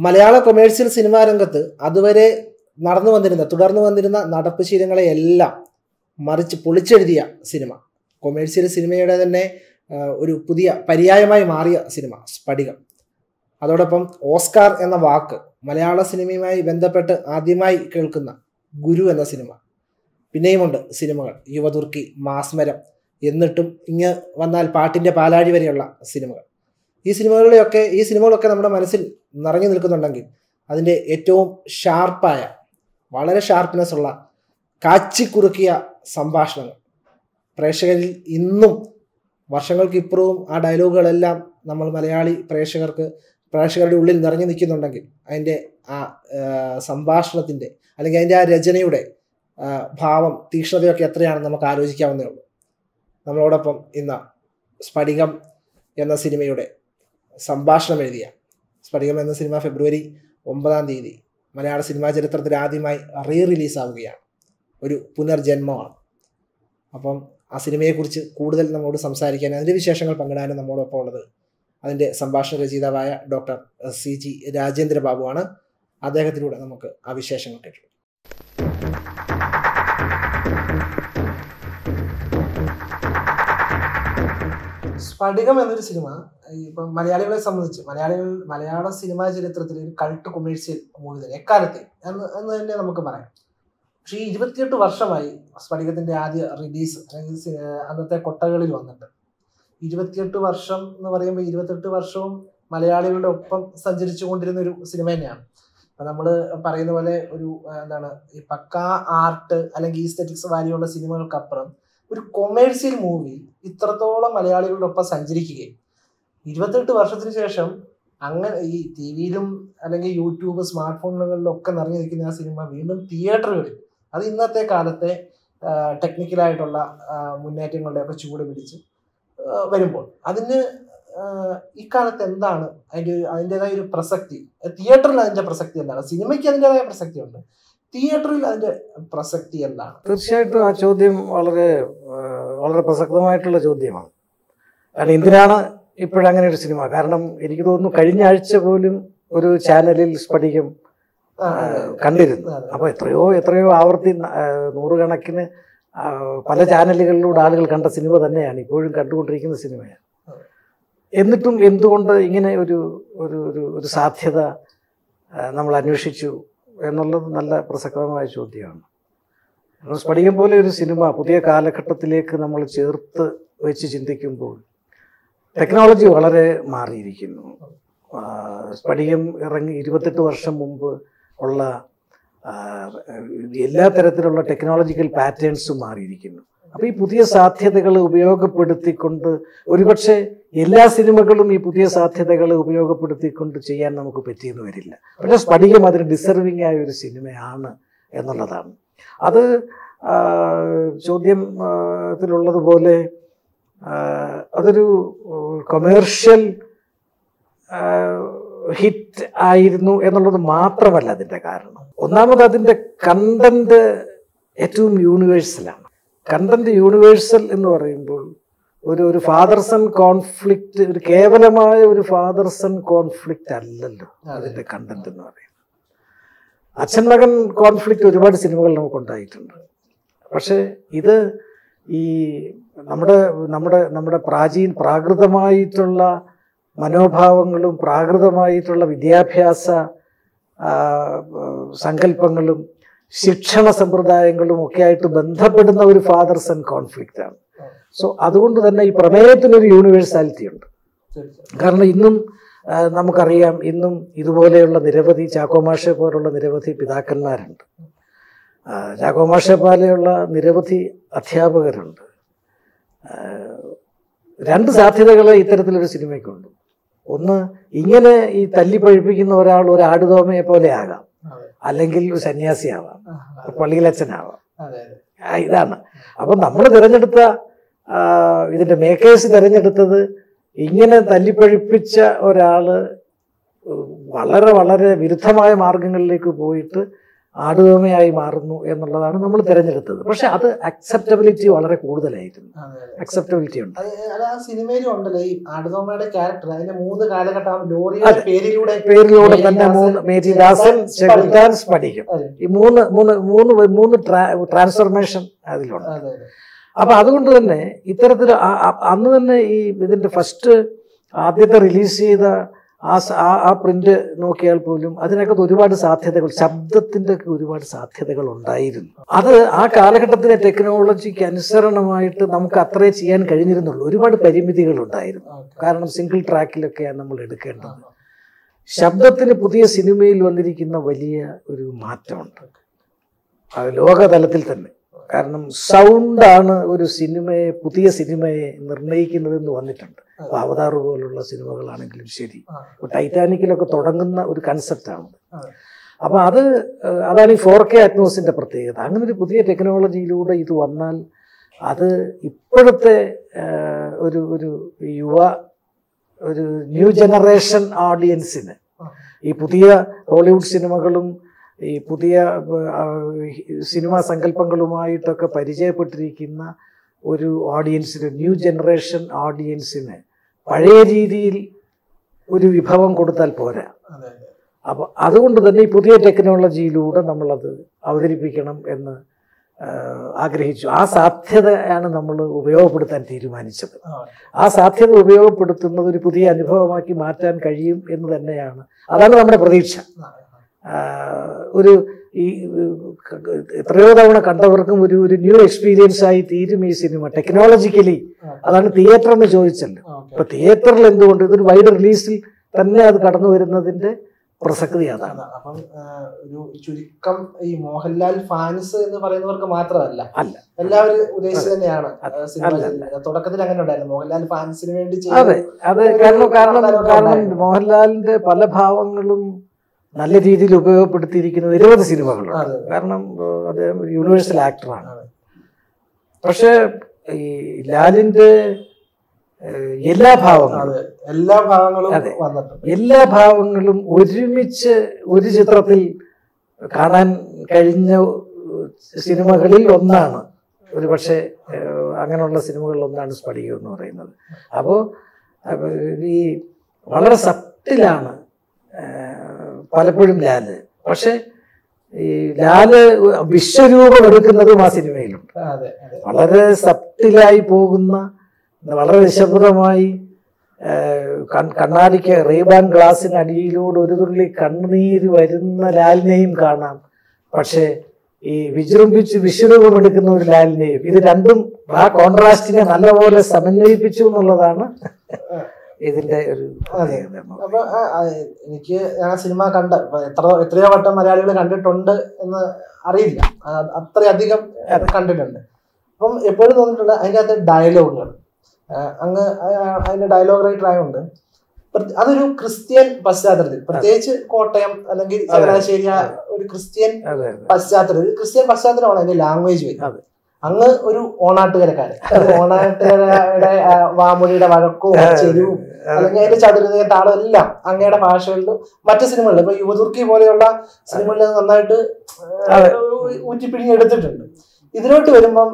മലയാള commercial cinema രംഗത്ത് അതുവരെ തുടർന്നു വന്നിരുന്ന നടപ്പ് ശീലങ്ങളെയെല്ലാം മറിച്ച് പൊളിച്ചെഴുതിയ സിനിമ, കൊമേഴ്സ്യൽ സിനിമയുടെ തന്നെ ഒരു പുതിയ പര്യായമായി മാറിയ സിനിമ സ്ഫടികം. അതോടൊപ്പം ഓസ്കാർ എന്ന വാക്ക് മലയാള സിനിമയുമായി ബന്ധപ്പെട്ട് ആദ്യമായി കേൾക്കുന്ന ഗുരു എന്ന സിനിമ. പിന്നെയുമുണ്ട് സിനിമകൾ, യുവതുർക്കി, മാസ്മരം, എന്നിട്ടും ഇങ്ങ് വന്നാൽ പാട്ടിൻ്റെ പാലാഴി വരെയുള്ള സിനിമകൾ. ഈ സിനിമകളൊക്കെ നമ്മുടെ മനസ്സിൽ നിറഞ്ഞു നിൽക്കുന്നുണ്ടെങ്കിൽ അതിൻ്റെ ഏറ്റവും ഷാർപ്പായ, വളരെ ഷാർപ്പ്നെസ് ഉള്ള, കാച്ചിക്കുറുക്കിയ സംഭാഷണങ്ങൾ പ്രേക്ഷകരിൽ ഇന്നും വർഷങ്ങൾക്കിപ്പുറവും ആ ഡയലോഗുകളെല്ലാം നമ്മൾ മലയാളി പ്രേക്ഷകരുടെ ഉള്ളിൽ നിറഞ്ഞു നിൽക്കുന്നുണ്ടെങ്കിൽ അതിൻ്റെ ആ സംഭാഷണത്തിൻ്റെ അല്ലെങ്കിൽ അതിൻ്റെ ആ രചനയുടെ ഭാവം, തീക്ഷ്ണതയൊക്കെ എത്രയാണെന്ന് നമുക്ക് ആലോചിക്കാവുന്നേ ഉള്ളൂ. നമ്മളോടൊപ്പം ഇന്ന് സ്ഫടികം എന്ന സിനിമയുടെ സംഭാഷണം എഴുതിയ, സ്ഫടികം എന്ന സിനിമ ഫെബ്രുവരി 9 മലയാള സിനിമാ ചരിത്രത്തിൽ ആദ്യമായി റിലീസാവുകയാണ്. ഒരു പുനർജന്മമാണ്. അപ്പം ആ സിനിമയെക്കുറിച്ച് കൂടുതൽ നമ്മോട് സംസാരിക്കാനും അതിൻ്റെ വിശേഷങ്ങൾ പങ്കിടാനും നമ്മോടൊപ്പം ഉള്ളത് അതിൻ്റെ സംഭാഷണ രചയിതാവായ ഡോക്ടർ CG രാജേന്ദ്രബാബു ആണ്. അദ്ദേഹത്തിലൂടെ നമുക്ക് ആ വിശേഷങ്ങൾ കേട്ടു. സ്ഫടികം എന്നൊരു സിനിമ ഇപ്പം മലയാളികളെ സംബന്ധിച്ച് മലയാള സിനിമാ ചരിത്രത്തിൽ ഒരു കൾട്ട് കൊമേഴ്സ്യൽ മൂവി തന്നെ എക്കാലത്തെ എന്ന് തന്നെ നമുക്ക് പറയാം. പക്ഷേ ഈ 28 വർഷമായി സ്ഫടികത്തിൻ്റെ ആദ്യ റിലീസ് അല്ലെങ്കിൽ അന്നത്തെ കൊട്ടകളിൽ വന്നിട്ട് 28 വർഷം എന്ന് പറയുമ്പോൾ 28 വർഷവും മലയാളികളുടെ ഒപ്പം സഞ്ചരിച്ചു കൊണ്ടിരുന്ന ഒരു സിനിമ തന്നെയാണ്. അപ്പം നമ്മൾ പറയുന്ന പോലെ ഒരു ഈ പക്കാ ആർട്ട് അല്ലെങ്കിൽ ഈസ്തെറ്റിക്സ് വാല്യുള്ള സിനിമകൾക്കപ്പുറം ഒരു കൊമേഴ്സ്യൽ മൂവി ഇത്രത്തോളം മലയാളികളുടെ ഒപ്പം സഞ്ചരിക്കുകയും 28 വർഷത്തിന് ശേഷം അങ്ങനെ ഈ TV-യിലും അല്ലെങ്കിൽ യൂട്യൂബ്, സ്മാർട്ട് ഫോണുകളിലൊക്കെ നിറഞ്ഞു നിൽക്കുന്ന ആ സിനിമ വീണ്ടും തിയേറ്ററുകളിൽ, അത് ഇന്നത്തെ കാലത്തെ ടെക്നിക്കലായിട്ടുള്ള മുന്നേറ്റങ്ങളുടെയൊക്കെ ചൂട് പിടിച്ച് വരുമ്പോൾ അതിന് ഇക്കാലത്ത് എന്താണ് അതിൻ്റെതായ ഒരു പ്രസക്തി? തിയേറ്ററിൽ അതിൻ്റെ പ്രസക്തി എന്താണ്? സിനിമയ്ക്ക് അതിൻ്റെതായ പ്രസക്തിയുണ്ട്, തിയേറ്ററിൽ അതിൻ്റെ പ്രസക്തി എന്താണ്? തീർച്ചയായിട്ടും ആ ചോദ്യം വളരെ വളരെ പ്രസക്തമായിട്ടുള്ള ചോദ്യമാണ്. കാരണം എന്തിനാണ് ഇപ്പോഴങ്ങനെ ഒരു സിനിമ? കാരണം എനിക്ക് തോന്നുന്നു കഴിഞ്ഞ ആഴ്ച പോലും ഒരു ചാനലിൽ സ്ഫടികം കണ്ടിരുന്നു. അപ്പോൾ എത്രയോ ആവർത്തി നൂറുകണക്കിന് പല ചാനലുകളിലൂടെ ആളുകൾ കണ്ട സിനിമ തന്നെയാണ്, ഇപ്പോഴും കണ്ടുകൊണ്ടിരിക്കുന്ന സിനിമയാണ്. എന്നിട്ടും എന്തുകൊണ്ട് ഇങ്ങനെ ഒരു സാധ്യത നമ്മൾ അന്വേഷിച്ചു എന്നുള്ളത് നല്ല പ്രസക്തമായ ചോദ്യമാണ്. സ്ഫടികം പോലെ ഒരു സിനിമ പുതിയ കാലഘട്ടത്തിലേക്ക് നമ്മൾ ചേർത്ത് വെച്ച് ചിന്തിക്കുമ്പോൾ ടെക്നോളജി വളരെ മാറിയിരിക്കുന്നു. സ്ഫടികം ഇറങ്ങി 28 വർഷം മുമ്പ് ഉള്ള എല്ലാ തരത്തിലുള്ള ടെക്നോളജിക്കൽ പാറ്റേൺസും മാറിയിരിക്കുന്നു. അപ്പോൾ ഈ പുതിയ സാധ്യതകൾ ഉപയോഗപ്പെടുത്തിക്കൊണ്ട്, ഒരുപക്ഷെ എല്ലാ സിനിമകളും ഈ പുതിയ സാധ്യതകൾ ഉപയോഗപ്പെടുത്തിക്കൊണ്ട് ചെയ്യാൻ നമുക്ക് പറ്റിയെന്ന് വരില്ല. പക്ഷേ സ്ഫടികം അതിന് ഡിസർവിംഗ് ആയ ഒരു സിനിമയാണ് എന്നുള്ളതാണ്. അത് ചോദ്യത്തിലുള്ളതുപോലെ അതൊരു കൊമേഴ്ഷ്യൽ ഹിറ്റ് ആയിരുന്നു എന്നുള്ളത് മാത്രമല്ല അതിൻ്റെ കാരണം. ഒന്നാമത് അതിൻ്റെ കണ്ടന്റ് ഏറ്റവും യൂണിവേഴ്സലാണ്. കണ്ടന്റ് യൂണിവേഴ്സൽ എന്ന് പറയുമ്പോൾ ഒരു ഫാദർ സൺ കോൺഫ്ലിക്റ്റ്, ഒരു കേവലമായ ഒരു ഫാദർ സൺ കോൺഫ്ലിക്റ്റ് അല്ലല്ലോ അതിൻ്റെ കണ്ടന്റ് എന്ന് പറയുന്നത്. അച്ഛൻ മകൻ കോൺഫ്ലിക്റ്റ് ഒരുപാട് സിനിമകൾ നമുക്കുണ്ടായിട്ടുണ്ട്. പക്ഷേ ഇത് ഈ നമ്മുടെ പ്രാകൃതമായിട്ടുള്ള മനോഭാവങ്ങളും പ്രാകൃതമായിട്ടുള്ള വിദ്യാഭ്യാസ സങ്കല്പങ്ങളും ശിക്ഷണ സമ്പ്രദായങ്ങളും ഒക്കെ ആയിട്ട് ബന്ധപ്പെടുന്ന ഒരു ഫാദർ സൺ കോൺഫ്ലിക്റ്റ് ആണ്. സോ അതുകൊണ്ട് തന്നെ ഈ പ്രമേയത്തിനൊരു യൂണിവേഴ്സാലിറ്റി ഉണ്ട്. കാരണം ഇന്നും നമുക്കറിയാം, ഇന്നും ഇതുപോലെയുള്ള നിരവധി ചാക്കോമാഷെ പോലുള്ള നിരവധി പിതാക്കന്മാരുണ്ട്, ചാക്കോമാഷെ പോലെയുള്ള നിരവധി അധ്യാപകരുണ്ട്. രണ്ട് സാധ്യതകളെ ഇത്തരത്തിലൊരു സിനിമയ്ക്കുണ്ട്. ഒന്ന്, ഇങ്ങനെ ഈ തല്ലി പഴിപ്പിക്കുന്ന ഒരാൾ ഒരു ആടുതോമയെ പോലെ ആകാം, അല്ലെങ്കിൽ ഒരു സന്യാസിയാവാം, പള്ളിയിലച്ഛനാവാം. ഇതാണ്. അപ്പം നമ്മൾ തിരഞ്ഞെടുത്ത ഇതിൻ്റെ മേക്കേഴ്സ് തിരഞ്ഞെടുത്തത് ഇങ്ങനെ തല്ലിപ്പഴിപ്പിച്ച ഒരാൾ വളരെ വളരെ വിരുദ്ധമായ മാർഗങ്ങളിലേക്ക് പോയിട്ട് ആടുതോമയായി മാറുന്നു എന്നുള്ളതാണ് നമ്മൾ തിരഞ്ഞെടുത്തത്. പക്ഷെ അത് അക്സെപ്റ്റബിലിറ്റി വളരെ കൂടുതലായിരുന്നു. അക്സെപ്റ്റബിലിറ്റി ഉണ്ട്. ആ സിനിമയിലും ഉണ്ടല്ലോ ഈ ആടുതോമയുടെ ക്യാരക്ടർ, അതിന്റെ 3 കാലഘട്ടം ലോറിയുടെ പേരിലൂടെ തന്നെ മേരിദാസൻ, ചെകുത്താൻ, സ്ഫടികം, ഈ മൂന്ന് ട്രാൻസ്ഫർമേഷൻ അതിലുണ്ട്. അപ്പൊ അതുകൊണ്ട് തന്നെ ഇത്തരത്തിൽ അന്ന് തന്നെ ഈ ഇതിന്റെ ആദ്യത്തെ റിലീസ് ചെയ്ത ആ പ്രിന്റ് നോക്കിയാൽ പോലും അതിനകത്ത് ഒരുപാട് സാധ്യതകൾ, ശബ്ദത്തിന്റെ ഒക്കെ ഒരുപാട് സാധ്യതകൾ ഉണ്ടായിരുന്നു. അത് ആ കാലഘട്ടത്തിലെ ടെക്നോളജിക്ക് അനുസരണമായിട്ട് നമുക്ക് അത്രേ ചെയ്യാൻ കഴിഞ്ഞിരുന്നുള്ളൂ. ഒരുപാട് പരിമിതികൾ ഉണ്ടായിരുന്നു. കാരണം സിംഗിൾ ട്രാക്കിലൊക്കെയാണ് നമ്മൾ എടുക്കേണ്ടത്. ശബ്ദത്തിന് പുതിയ സിനിമയിൽ വന്നിരിക്കുന്ന വലിയ ഒരു മാറ്റമുണ്ട് ലോകതലത്തിൽ തന്നെ. കാരണം സൗണ്ടാണ് ഒരു പുതിയ സിനിമയെ നിർണ്ണയിക്കുന്നതെന്ന് വന്നിട്ടുണ്ട്. അപ്പോൾ അവതാർ പോലുള്ള സിനിമകളാണെങ്കിലും ശരി, ഇപ്പോൾ ടൈറ്റാനിക്കിലൊക്കെ തുടങ്ങുന്ന ഒരു കൺസെപ്റ്റാണ്. അപ്പോൾ അതാണ് ഈ 4K അറ്റ്മോസിന്റെ പ്രത്യേകത. അങ്ങനെ ഒരു പുതിയ ടെക്നോളജിയിലൂടെ ഇത് വന്നാൽ അത് ഇപ്പോഴത്തെ ഒരു ന്യൂ ജനറേഷൻ ഓഡിയൻസിന് ഈ പുതിയ ഹോളിവുഡ് സിനിമകളും ഈ പുതിയ സിനിമാ സങ്കല്പങ്ങളുമായിട്ടൊക്കെ പരിചയപ്പെട്ടിരിക്കുന്ന ഒരു ഓഡിയൻസിന്, ന്യൂ ജനറേഷൻ ഓഡിയൻസിന് പഴയ രീതിയിൽ ഒരു വിഭവം കൊടുത്താൽ പോരാ. അപ്പോൾ അതുകൊണ്ട് തന്നെ ഈ പുതിയ ടെക്നോളജിയിലൂടെ നമ്മളത് അവതരിപ്പിക്കണം എന്ന് ആഗ്രഹിച്ചു. ആ സാധ്യതയാണ് നമ്മൾ ഉപയോഗപ്പെടുത്താൻ തീരുമാനിച്ചത്. ആ സാധ്യത ഉപയോഗപ്പെടുത്തുന്നത് ഒരു പുതിയ അനുഭവമാക്കി മാറ്റാൻ കഴിയും എന്ന് തന്നെയാണ്, അതാണ് നമ്മുടെ പ്രതീക്ഷ. ഈ എത്രയോ തവണ കണ്ടവർക്കും ഒരു ന്യൂ എക്സ്പീരിയൻസ് ആയി തീരും ഈ സിനിമ ടെക്നോളജിക്കലി. അതാണ് തിയേറ്റർ എന്ന് ചോദിച്ചല്ലോ. ഇപ്പൊ തിയേറ്ററിൽ എന്തുകൊണ്ട് ഇതൊരു വൈഡ് റിലീസിൽ തന്നെ അത് കടന്നു വരുന്നതിന്റെ പ്രസക്തി അതാണ്. അപ്പം ഒരു ചുരുക്കം ഈ മോഹൻലാൽ ഫാൻസ് എന്ന് പറയുന്നവർക്ക് മാത്രമല്ല, എല്ലാവരും ഉദ്ദേശിച്ചു തന്നെയാണ്. തുടക്കത്തിൽ അങ്ങനെ ഉണ്ടായിരുന്നു, മോഹൻലാൽ ഫാൻസിന് വേണ്ടി. അതെ, കാരണം മോഹൻലാലിന്റെ പല ഭാവങ്ങളും നല്ല രീതിയിൽ ഉപയോഗപ്പെടുത്തിയിരിക്കുന്ന നിരവധി സിനിമകളുണ്ട്. കാരണം അദ്ദേഹം ഒരു യൂണിവേഴ്സൽ ആക്ടറാണ്. പക്ഷെ ഈ ലാലിന്റെ എല്ലാ ഭാവങ്ങളും ഒരുമിച്ച് ഒരു ചിത്രത്തിൽ കാണാൻ കഴിഞ്ഞ സിനിമകളിൽ ഒന്നാണ്, ഒരു പക്ഷേ അങ്ങനെയുള്ള സിനിമകളിൽ ഒന്നാണ് സ്ഫടികം എന്ന് പറയുന്നത്. അപ്പോൾ ഈ വളരെ സട്ടിലാണ് പലപ്പോഴും ലാല്. പക്ഷെ ഈ ലാല് വിശ്വരൂപം എടുക്കുന്നതും ആ സിനിമയിലുണ്ട്. വളരെ സട്ടിലായി പോകുന്ന, വളരെ നിശബ്ദമായി കണ്ണാടിക്ക് റീബാൻ ഗ്ലാസിനടിയിലൂടെ ഒരു തുള്ളി കണ്ണുനീര് വരുന്ന ലാലിനെയും കാണാം. പക്ഷെ ഈ വിജൃംഭിച്ച് വിശ്വരൂപം എടുക്കുന്ന ഒരു ലാലിനെയും, ഇത് രണ്ടും ആ കോൺട്രാസ്റ്റിനെ നല്ലപോലെ സമന്വയിപ്പിച്ചു എന്നുള്ളതാണ് ഇതിന്റെ ഒരു. അപ്പൊ എനിക്ക് ആ സിനിമ എത്രയോ വട്ടം മലയാളികൾ കണ്ടിട്ടുണ്ട് എന്ന് അറിയില്ല, അത്രയധികം കണ്ടിട്ടുണ്ട്. അപ്പം എപ്പോഴും തോന്നിയിട്ടുണ്ട് അതിൻ്റെ അകത്ത് ഡയലോഗുകൾ, അതിന്റെ ഡയലോഗ് റൈറ്റർ ആയതുകൊണ്ട് അതൊരു ക്രിസ്ത്യൻ പശ്ചാത്തലത്തിൽ, പ്രത്യേകിച്ച് കോട്ടയം അല്ലെങ്കിൽ ചങ്ങനാശ്ശേരി ഒരു ക്രിസ്ത്യൻ പശ്ചാത്തലമാണ് അതിന്റെ ലാംഗ്വേജ് വരുന്നത്. അങ്ങ് ഒരു ഓണാട്ടുകരക്കാരൻ, ഓണാട്ടുകരയുടെ വാമൊഴിയുടെ വഴക്കവും ചെരിവും അല്ലെങ്കിൽ അതിന്റെ ചതുരതയും താളം എല്ലാം അങ്ങയുടെ ഭാഷകളിലും മറ്റു സിനിമകളിലും ഇപ്പൊ യുവതുർക്കി പോലെയുള്ള സിനിമകളിൽ നന്നായിട്ട് ഊറ്റിപ്പിഴിഞ്ഞ് എടുത്തിട്ടുണ്ട്. ഇതിലോട്ട് വരുമ്പം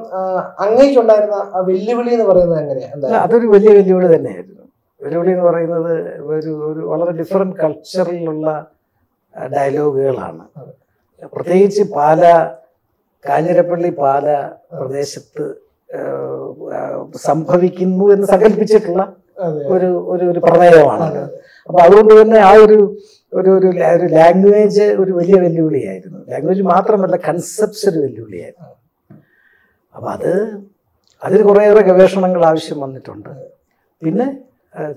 അങ്ങേക്കുണ്ടായിരുന്ന വെല്ലുവിളി എന്ന് പറയുന്നത് എങ്ങനെയാ? അതൊരു വലിയ വെല്ലുവിളി തന്നെയായിരുന്നു. വെല്ലുവിളി എന്ന് പറയുന്നത് ഒരു വളരെ ഡിഫറെന്റ് കൾച്ചറിലുള്ള ഡയലോഗുകളാണ്. പ്രത്യേകിച്ച് കാഞ്ഞിരപ്പള്ളി പ്രദേശത്ത് സംഭവിക്കുന്നു എന്ന് സങ്കല്പിച്ചിട്ടുള്ള ഒരു പ്രമേയമാണ്. അപ്പൊ അതുകൊണ്ട് തന്നെ ആ ഒരു ലാംഗ്വേജ് ഒരു വലിയ വെല്ലുവിളിയായിരുന്നു. ലാംഗ്വേജ് മാത്രമല്ല, കൺസെപ്റ്റ്സ് ഒരു വെല്ലുവിളിയായിരുന്നു. അപ്പൊ അതിന് കുറേയേറെ ഗവേഷണങ്ങൾ ആവശ്യം വന്നിട്ടുണ്ട്. പിന്നെ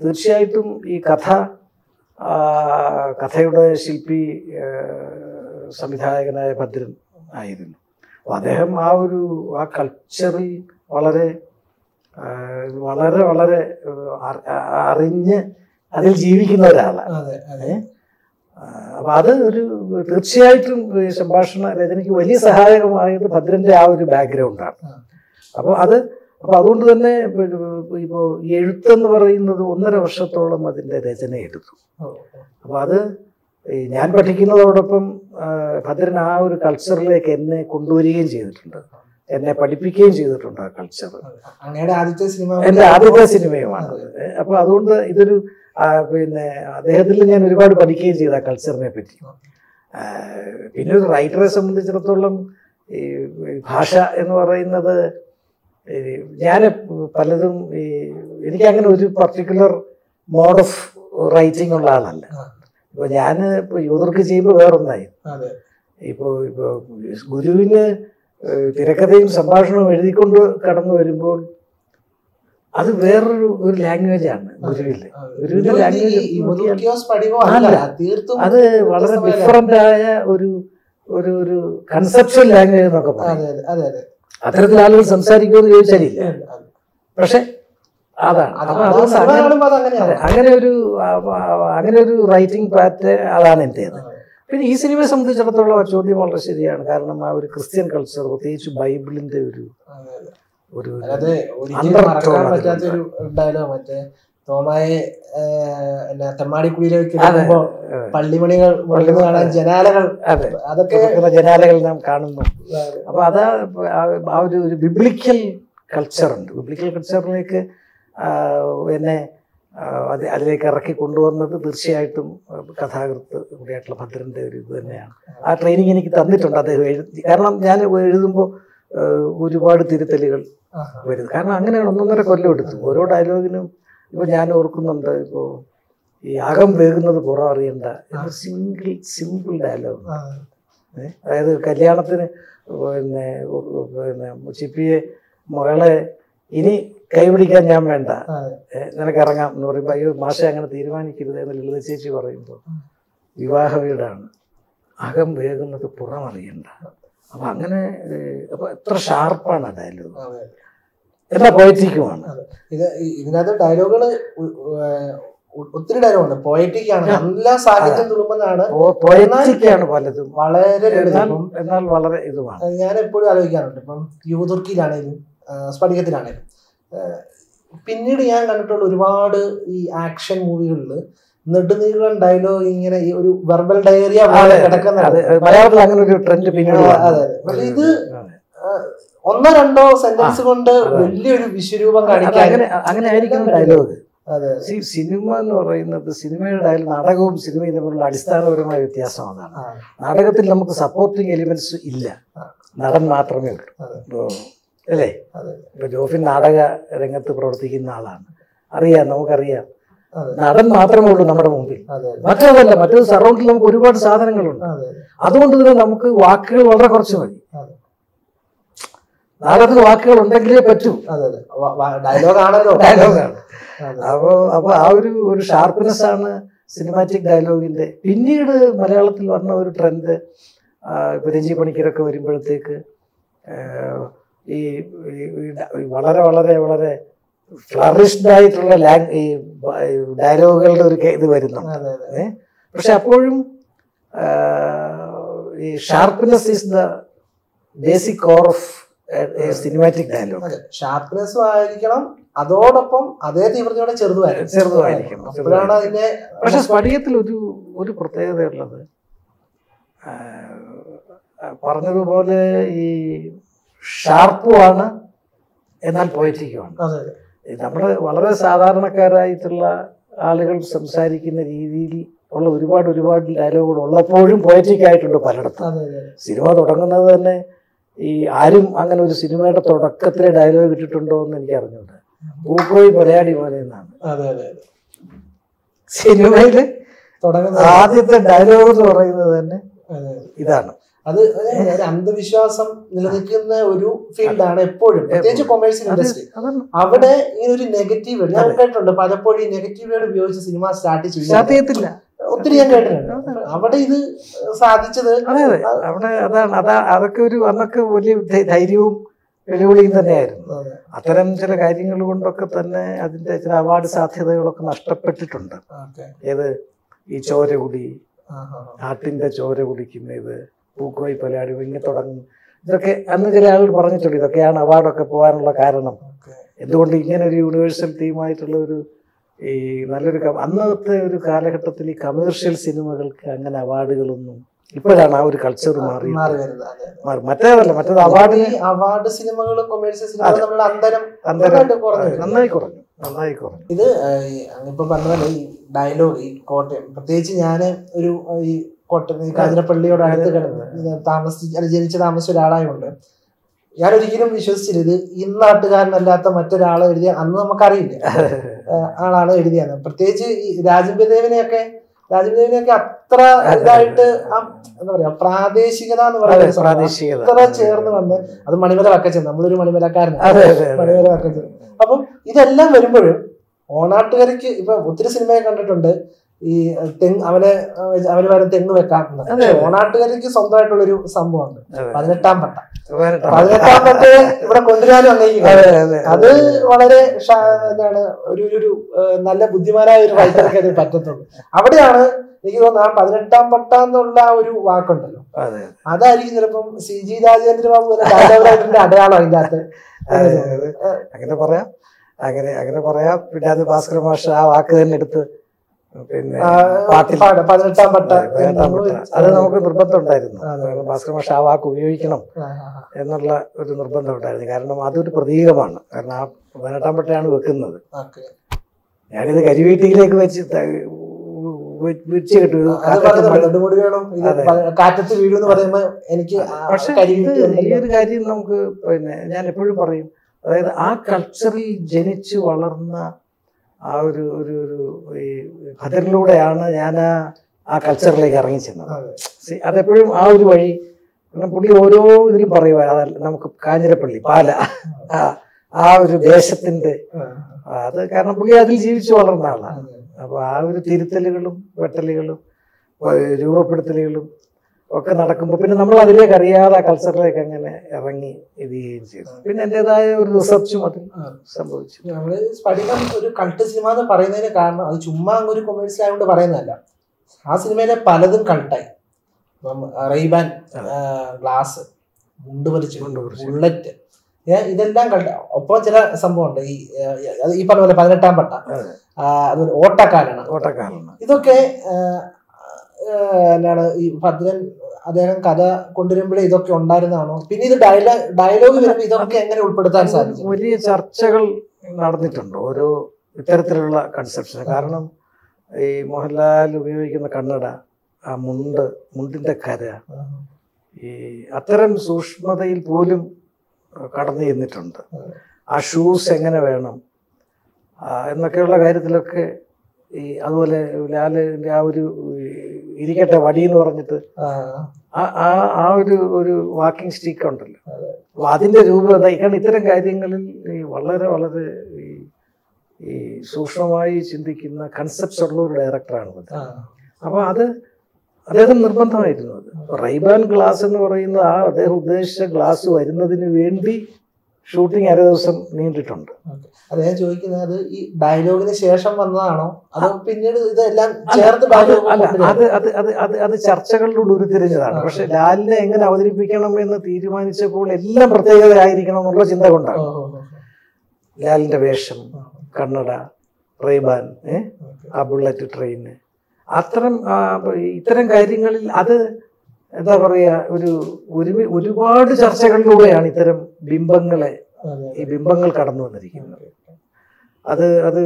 തീർച്ചയായിട്ടും ഈ കഥയുടെ ശില്പി സംവിധായകനായ ഭദ്രൻ ആയിരുന്നു. അപ്പോൾ അദ്ദേഹം ആ കൾച്ചറിൽ വളരെ വളരെ വളരെ അറിഞ്ഞ് അതിൽ ജീവിക്കുന്ന ഒരാളാണ്. അപ്പൊ അത് തീർച്ചയായിട്ടും സംഭാഷണ രചനയ്ക്ക് വലിയ സഹായകമായത് ഭദ്രന്റെ ആ ഒരു ബാക്ക്ഗ്രൗണ്ടാണ്. അപ്പോൾ അതുകൊണ്ട് തന്നെ ഇപ്പോൾ എഴുത്തെന്ന് പറയുന്നത് 1.5 വർഷത്തോളം അതിൻ്റെ രചന എടുത്തു. അപ്പോൾ ഞാൻ പഠിക്കുന്നതോടൊപ്പം ഭദ്രൻ ആ ഒരു കൾച്ചറിലേക്ക് എന്നെ കൊണ്ടുവരികയും ചെയ്തിട്ടുണ്ട്, എന്നെ പഠിപ്പിക്കുകയും ചെയ്തിട്ടുണ്ട് ആ കൾച്ചർ. എൻ്റെ ആദ്യത്തെ സിനിമയുമാണ്. അപ്പോൾ അതുകൊണ്ട് ഇതൊരു പിന്നെ അദ്ദേഹത്തിൽ ഞാൻ ഒരുപാട് പഠിക്കുകയും ചെയ്തു ആ കൾച്ചറിനെ പറ്റി. പിന്നെ ഒരു റൈറ്ററെ സംബന്ധിച്ചിടത്തോളം ഈ ഭാഷ എന്ന് പറയുന്നത് ഞാൻ പലതും എനിക്കങ്ങനെ ഒരു പർട്ടിക്കുലർ മോഡ് ഓഫ് റൈറ്റിംഗ് ഉള്ള ആളല്ല. ഇപ്പോൾ ഞാൻ ഇപ്പോൾ യൂതർക്ക് ചെയ്യുമ്പോൾ വേറൊന്നായി. ഇപ്പോൾ ഗുരുവിന് തിരക്കഥയും സംഭാഷണവും എഴുതിക്കൊണ്ട് കടന്നു വരുമ്പോൾ അത് വേറൊരു ലാംഗ്വേജാണ് ഗുരുവിൽ. ഗുരുവിന്റെ ലാംഗ്വേജ് അത് വളരെ ഡിഫറൻ്റ് ആയ ഒരു കൺസെപ്ച്വൽ ലാംഗ്വേജ് എന്നൊക്കെ പറയും. അത്തരത്തിൽ ആളുകൾ സംസാരിക്കുമെന്ന് ചോദിച്ചാലില്ല. പക്ഷെ അതാണ്. അപ്പൊ അതുകൊണ്ട് അങ്ങനെ ഒരു റൈറ്റിംഗ് പാറ്റേൺ അതാണ് എൻ്റേത്. പിന്നെ ഈ സിനിമയെ സംബന്ധിച്ചിടത്തോളം ആ ചോദ്യം വളരെ ശരിയാണ്. കാരണം ആ ഒരു ക്രിസ്ത്യൻ കൾച്ചർ, പ്രത്യേകിച്ച് ബൈബിളിന്റെ ഒരു പള്ളിമണികൾ ജനാലകൾ, അതൊക്കെ ജനാലകൾ നാം കാണുന്നു. അപ്പൊ അതാ ആ ഒരു ബിബ്ലിക്കൽ കൾച്ചറുണ്ട്. ബിബ്ലിക്കൽ കൾച്ചറിലേക്ക് എന്നെ അതിലേക്ക് ഇറക്കി കൊണ്ടുവന്നത് തീർച്ചയായിട്ടും കഥാകൃത്ത് കൂടിയായിട്ടുള്ള ഭദ്രന്റെ ഒരു ഇത് തന്നെയാണ്. ആ ട്രെയിനിങ് എനിക്ക് തന്നിട്ടുണ്ട് അദ്ദേഹം എഴുതി. കാരണം ഞാൻ എഴുതുമ്പോൾ ഒരുപാട് തിരുത്തലുകൾ വരുന്നത്. കാരണം അങ്ങനെയാണ് 1.5 കൊല്ലം എടുത്തു ഓരോ ഡയലോഗിനും. ഇപ്പോൾ ഞാൻ ഓർക്കുന്നുണ്ട്, ഇപ്പോൾ ഈ അകം വേകുന്നത് പുറം അറിയണ്ട എന്ന സിമ്പിൾ ഡയലോഗ്. അതായത് കല്യാണത്തിന് പിന്നെ ചിപ്പിയെ മകളെ ഇനി കൈപിടിക്കാൻ ഞാൻ വേണ്ട, നിനക്ക് ഇറങ്ങാം എന്ന് പറയുമ്പോൾ അയ്യോ മാഷ അങ്ങനെ തീരുമാനിക്കരുത് എന്ന് ലളിത ചേച്ചി പറയുമ്പോൾ വിവാഹ വീടാണ്, അകം വേകുന്നത് പുറം അറിയണ്ട. അപ്പൊ അങ്ങനെ അപ്പൊ എത്ര ഷാർപ്പാണ് ആ ഡയലോഗ്, എല്ലാ പോയറ്റിക്കുമാണ്. ഇതിനകത്ത് ഡയലോഗുകൾ ഒത്തിരി ഡയലോഗുണ്ട്, പോയറ്റിക് ആണ്, നല്ല സാഹിത്യം തുളുമ്പുന്നതാണ്, പോയറ്റിക്കാണ് പലതും, വളരെ എന്നാൽ വളരെ ഇതുമാണ്. ഞാൻ എപ്പോഴും ആലോചിക്കാറുണ്ട്. ഇപ്പം യുവതുർക്കിയിലാണേലും സ്ഫടികത്തിലാണേലും പിന്നീട് ഞാൻ കണ്ടിട്ടുള്ള ഒരുപാട് ഈ ആക്ഷൻ മൂവികളിൽ നെടുനീളം ഡയലോഗ് ഇങ്ങനെ ഈ ഒരു വെർബൽ ഡയറിയ കിടക്കുന്നത് മലയാളത്തിൽ അങ്ങനെ ഒരു ട്രെൻഡ് പിന്നീട്. അതെ, പക്ഷെ ഇത് 1-2 സെന്റൻസ് കൊണ്ട് വലിയൊരു വിശ്വരൂപം കാണിക്കാൻ അങ്ങനെ ആയിരിക്കും ഡയലോഗ്. സിനിമ എന്ന് പറയുന്നത്, സിനിമയുടെ ഡയലോഗ് നാടകവും സിനിമയും തമ്മിലുള്ള അടിസ്ഥാനപരമായ വ്യത്യാസം അതാണ്. നാടകത്തിൽ നമുക്ക് സപ്പോർട്ടിങ് എലിമെന്റ്സ് ഇല്ല, നടൻ മാത്രമേ ഉള്ളൂ അല്ലേ? ഇപ്പൊ ജോഫിൻ നാടക രംഗത്ത് പ്രവർത്തിക്കുന്ന ആളാണ്, അറിയാം, നമുക്കറിയാം. നടൻ മാത്രമേ ഉള്ളൂ നമ്മുടെ മുമ്പിൽ, മറ്റേതല്ല. മറ്റൊരു സറൗണ്ടിൽ നമുക്ക് ഒരുപാട് സാധനങ്ങളുണ്ട്. അതുകൊണ്ട് തന്നെ നമുക്ക് വാക്കുകൾ വളരെ കുറച്ച് മതി. നാടകത്തിൽ വാക്കുകൾ ഉണ്ടെങ്കിലേ പറ്റൂ. ഡയലോഗാണ്. അപ്പൊ ആ ഒരു ഷാർപ്പ്നെസ് ആണ് സിനിമാറ്റിക് ഡയലോഗിന്റെ. പിന്നീട് മലയാളത്തിൽ വന്ന ഒരു ട്രെൻഡ്, ഇപ്പൊ രഞ്ജി പണിക്കരൊക്കെ വരുമ്പോഴത്തേക്ക് ഈ വളരെ വളരെ വളരെ ഫ്ലറിഷ്ഡ് ആയിട്ടുള്ള ഈ ഡയലോഗുകളുടെ ഒരു ഇത് വരുന്നുണ്ട്. പക്ഷെ അപ്പോഴും ഈ sharpness is the basic core of cinematic dialogue. ഷാർപ്പ്നെസ്സും ആയിരിക്കണം, അതോടൊപ്പം അതേ തീവ്രതയോടെ ചെറുതുമായിരിക്കണം. പക്ഷെ സ്ഫടികത്തിൽ ഒരു പ്രത്യേകതയുള്ളത്, പറഞ്ഞതുപോലെ ഈ ഷാർപ്പുമാണ് എന്നാൽ പോയറ്റിക്കുമാണ്. നമ്മുടെ വളരെ സാധാരണക്കാരായിട്ടുള്ള ആളുകൾ സംസാരിക്കുന്ന രീതിയിൽ ഉള്ള ഒരുപാട് ഡയലോഗുകൾ ഉള്ളപ്പോഴും പോയറ്റിക് ആയിട്ടുണ്ട് പലയിടത്തും. സിനിമ തുടങ്ങുന്നത് തന്നെ ഈ ആരും അങ്ങനെ ഒരു സിനിമയുടെ തുടക്കത്തിലെ ഡയലോഗ് ഇട്ടിട്ടുണ്ടോ എന്ന് എനിക്ക് അറിഞ്ഞുണ്ട്. പൂക്കോയി മലയാളി പോലെ എന്നാണ് സിനിമയില് ആദ്യത്തെ ഡയലോഗ് എന്ന് പറയുന്നത് തന്നെ ഇതാണ്. അത് ഒരു അന്ധവിശ്വാസം നിലനിൽക്കുന്ന ഒരു ഫീൽഡാണ് എപ്പോഴും, പ്രത്യേകിച്ച് കൊമേഴ്സ്യൽ ഇൻഡസ്ട്രി. അവിടെ ഇങ്ങനെ ഒരു നെഗറ്റീവ് വേർഡ് ഞാൻ കേട്ടിട്ടുണ്ട്. പലപ്പോഴും ഈ നെഗറ്റീവ് വേർഡ് ഉപയോഗിച്ച് സിനിമ സ്റ്റാർട്ട് ചെയ്യത്തില്ല, ഒത്തിരി ഞാൻ കേട്ടിട്ടുണ്ട്. അവിടെ ഇത് സാധിച്ചത് അവിടെ അതൊക്കെ അന്നൊക്കെ വലിയ ധൈര്യവും വെല്ലുവിളിയും തന്നെയായിരുന്നു. അത്തരം ചില കാര്യങ്ങൾ കൊണ്ടൊക്കെ തന്നെ അതിന്റെ ചില അവാർഡ് സാധ്യതകളൊക്കെ നഷ്ടപ്പെട്ടിട്ടുണ്ട്. ഏത് ഈ ചോരകുടി, ആട്ടിന്റെ ചോര കുടിക്കുന്നത്, പൂക്കോയി പലയാടി, ഇങ്ങനെ തുടങ്ങും. ഇതൊക്കെ അന്ന് ചില ആളുകൾ പറഞ്ഞിട്ടുണ്ട്, ഇതൊക്കെയാണ് അവാർഡൊക്കെ പോകാനുള്ള കാരണം. എന്തുകൊണ്ട് ഇങ്ങനെ ഒരു യൂണിവേഴ്സൽ തീമായിട്ടുള്ള ഒരു ഈ നല്ലൊരു അന്നത്തെ ഒരു കാലഘട്ടത്തിൽ ഈ കമേഴ്ഷ്യൽ സിനിമകൾക്ക് അങ്ങനെ അവാർഡുകളൊന്നും ഇപ്പോഴാണ് ആ ഒരു കൾച്ചർ മാറി. മറ്റേതല്ല, മറ്റേത് അവാർഡ് സിനിമകളും കൊമേഴ്സ്യൽ സിനിമകളും നന്നായി കുറഞ്ഞു. ഇത് ഇപ്പൊ പറഞ്ഞ ഈ ഡയലോഗ്, ഈ കോട്ടയം പ്രത്യേകിച്ച് ഞാൻ ഒരു ഈ കോട്ടയം ഈ കാഞ്ഞിരപ്പള്ളിയോട് അടുത്ത് ജനിച്ച് താമസിച്ച ഒരാളായതുകൊണ്ട് ഞാൻ ഒരിക്കലും വിശ്വസിച്ചില്ല ഇത് ഈ നാട്ടുകാരനല്ലാത്ത മറ്റൊരാളെ എഴുതിയ, അന്ന് നമുക്കറിയില്ല ആളാണ് എഴുതിയത്. പ്രത്യേകിച്ച് ഈ രാജേന്ദ്രദേവനെയൊക്കെ അത്ര ഇതായിട്ട് എന്താ പറയാ പ്രാദേശികത എന്ന് പറയുന്നത് അത്ര ചേർന്ന് വന്ന്, അത് മണിമല വക്കച്ചൻ, നമ്മളൊരു മണിമലക്കാരനാണ്, മണിമല വക്കച്ചൻ. അപ്പം ഇതെല്ലാം വരുമ്പോഴും ഓണാട്ടുകാർക്ക് ഇപ്പൊ ഒത്തിരി സിനിമയെ കണ്ടിട്ടുണ്ട് ഈ അവന് വരെ തെങ്ങ് വെക്കാം. ഓണാട്ടുകാർക്ക് സ്വന്തമായിട്ടുള്ളൊരു സംഭവമുണ്ട്, 18-ാം പട്ട. 18-ാം പട്ടയെ ഇവിടെ കൊണ്ടുവരാനും അംഗീകരിക്കും. അത് വളരെ എന്താണ് ഒരു നല്ല ബുദ്ധിമാനായ ഒരു റൈറ്റർക്ക് അത് പറ്റത്തുള്ളൂ. അവിടെയാണ് എനിക്ക് തോന്നുന്നത് ആ 18-ാം പട്ട എന്നുള്ള ഒരു വാക്കുണ്ടല്ലോ, അതായിരിക്കും ചിലപ്പം CG രാജേന്ദ്രബാബു ഡയലോഗ് അടയാളം അതിൻ്റെ അകത്ത്. അങ്ങനെ പറയാം. പിന്നെ അത് ഭാസ്കര മാഷ ആ വാക്ക് തന്നെ എടുത്ത് പിന്നെ 18-ാം പട്ട അത് നമുക്ക് നിർബന്ധം ഉണ്ടായിരുന്നു. ഭാസ്കര മാഷ ആ വാക്ക് ഉപയോഗിക്കണം എന്നുള്ള ഒരു നിർബന്ധം ഉണ്ടായിരുന്നു. കാരണം അതൊരു പ്രതീകമാണ്. കാരണം ആ 18-ാം പട്ടയാണ് വെക്കുന്നത്. ഞാനിത് കരിവീട്ടിയിലേക്ക് വെച്ച് കിട്ടും. പക്ഷെ ഈ ഒരു കാര്യം നമുക്ക് പിന്നെ ഞാൻ എപ്പോഴും പറയും, അതായത് ആ കൾച്ചറിൽ ജനിച്ചു വളർന്ന ആ ഒരു ഈ ഖദറിലൂടെയാണ് ഞാൻ ആ കൾച്ചറിലേക്ക് ഇറങ്ങിച്ചെന്നത്. അതെപ്പോഴും ആ ഒരു വഴി. കാരണം പുള്ളി ഓരോ ഇതിലും പറയുക, നമുക്ക് കാഞ്ഞിരപ്പള്ളി പാല ആ ഒരു ദേശത്തിന്റെ അത് കാരണം പുള്ളി അതിൽ ജീവിച്ചു വളർന്ന ആളാണ്. അപ്പൊ ആ ഒരു തിരുത്തലുകളും വെട്ടലുകളും രൂപപ്പെടുത്തലുകളും ഒക്കെ നടക്കുമ്പോൾ പിന്നെ നമ്മൾ അതിലേക്ക് അറിയാതെ ആ കൾച്ചറിലേക്ക് അങ്ങനെ ഇറങ്ങി ഇത് ചെയ്യുകയും ചെയ്തു. പിന്നെ എൻ്റെതായ ഒരു റിസർച്ചും അതിൽ സംഭവിച്ചു. നമ്മള് സ്ഫടികം ഒരു കൾട്ട് സിനിമ എന്ന് പറയുന്നതിന് കാരണം അത് ചുമ്മാ ഒരു കൊമേഴ്സ്യൽ ആയതുകൊണ്ട് പറയുന്നതല്ല. ആ സിനിമയിലെ പലതും കൾട്ടായി. റെയ്ബാൻ ഗ്ലാസ്, മുണ്ട് വലിച്ച്, ബുള്ളറ്റ്, ഇതെല്ലാം കൾട്ട. ഒപ്പം ചില സംഭവമുണ്ട് ഈ പറഞ്ഞ പോലെ 18-ാം പട്ട, അതുപോലെ ഓട്ടക്കാരാണ്. ഇതൊക്കെ എന്താണ് ഈ ഭദ്രൻ അദ്ദേഹം കഥ കൊണ്ടുവരുമ്പോഴേ ഇതൊക്കെ ഉണ്ടായിരുന്നതാണോ? പിന്നെ ഇത് ഡയലോഗ് വരുമ്പോൾ ഇതൊക്കെ എങ്ങനെ ഉൾപ്പെടുത്താൻ സാധിക്കും? വലിയ ചർച്ചകൾ നടന്നിട്ടുണ്ട് ഓരോ ഇത്തരത്തിലുള്ള കൺസെപ്ഷൻ. കാരണം ഈ മോഹൻലാൽ ഉപയോഗിക്കുന്ന കണ്ണട, ആ മുണ്ടിന്റെ കര, ഈ അത്തരം സൂക്ഷ്മതയിൽ പോലും കടന്നു ചെന്നിട്ടുണ്ട്. ആ ഷൂസ് എങ്ങനെ വേണം എന്നൊക്കെയുള്ള കാര്യത്തിലൊക്കെ ഈ അതുപോലെ ലാലിന്റെ ആ ഒരു ഇരിക്കട്ടെ വടി എന്ന് പറഞ്ഞിട്ട് ആ ഒരു വാക്കിംഗ് സ്റ്റിക്ക് ഉണ്ടല്ലോ, അപ്പൊ അതിന്റെ രൂപത. കാരണം ഇത്തരം കാര്യങ്ങളിൽ വളരെ വളരെ ഈ സൂക്ഷ്മമായി ചിന്തിക്കുന്ന കൺസെപ്റ്റ്സ് ഉള്ള ഒരു ഡയറക്ടറാണ്. അപ്പൊ അദ്ദേഹം നിർബന്ധമായിരുന്നു അത്. റൈബാൻ ഗ്ലാസ് എന്ന് പറയുന്ന ആ അദ്ദേഹം ഉദ്ദേശിച്ച ഗ്ലാസ് വരുന്നതിന് വേണ്ടി ഷൂട്ടിംഗ് അര ദിവസം നീണ്ടിട്ടുണ്ട്. അദ്ദേഹം ചോദിക്കുന്നത് ഈ ഡയലോഗിന് ശേഷം വന്നതാണോ അതോ പിന്നീട് ഇതെല്ലാം അത് ചർച്ചകളിലൂടെ ഉരുത്തിരിഞ്ഞതാണ്. പക്ഷെ ലാലിനെ എങ്ങനെ അവതരിപ്പിക്കണം എന്ന് തീരുമാനിച്ചപ്പോൾ എല്ലാം പ്രത്യേകതയായിരിക്കണം എന്നുള്ള ചിന്ത കൊണ്ടാണ്. ലാലിന്റെ വേഷം, കണ്ണട, റെയ്ബാൻ, ആ ബുള്ളറ്റ് ട്രെയിന്, ഇത്തരം കാര്യങ്ങളിൽ അത് എന്താ പറയാ ഒരുപാട് ചർച്ചകളിലൂടെയാണ് ഇത്തരം ഈ ബിംബങ്ങൾ കടന്നു വന്നിരിക്കുന്നത്. അത്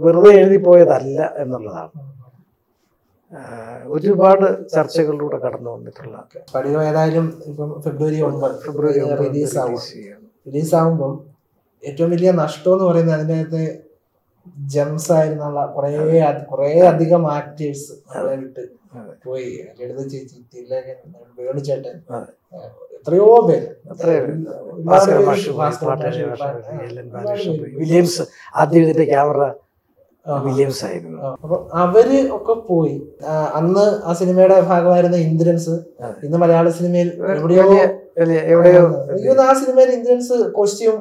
വെറുതെ എഴുതിപ്പോയതല്ല എന്നുള്ളതാണ്. ഒരുപാട് ചർച്ചകളിലൂടെ കടന്നു വന്നിട്ടുള്ള. ഏതായാലും ഇപ്പം ഫെബ്രുവരി 9 റിലീസാകുമ്പം ഏറ്റവും വലിയ നഷ്ടം എന്ന് പറയുന്നത് അതിനകത്ത് ജംസ് ആയിരുന്നുള്ള കുറേ അധികം ആക്ടേഴ്സ് വിട്ട് പോയി. ലളിത ചേച്ചി, തിലകൻ, വേണുചേട്ടൻ, എത്രയോ പേര്, വില്യംസ്, ആദ്യം ഇതിന്റെ ക്യാമറ വില്യംസ് ആയിരുന്നു. അപ്പൊ അവര് ഒക്കെ പോയി. അന്ന് ആ സിനിമയുടെ ഭാഗമായിരുന്ന ഇന്ദ്രൻസ് ഇന്ന് മലയാള സിനിമയിൽ എവിടെയോ ആ സിനിമയിൽ ഇന്ദ്രൻസ് കോസ്റ്റ്യൂം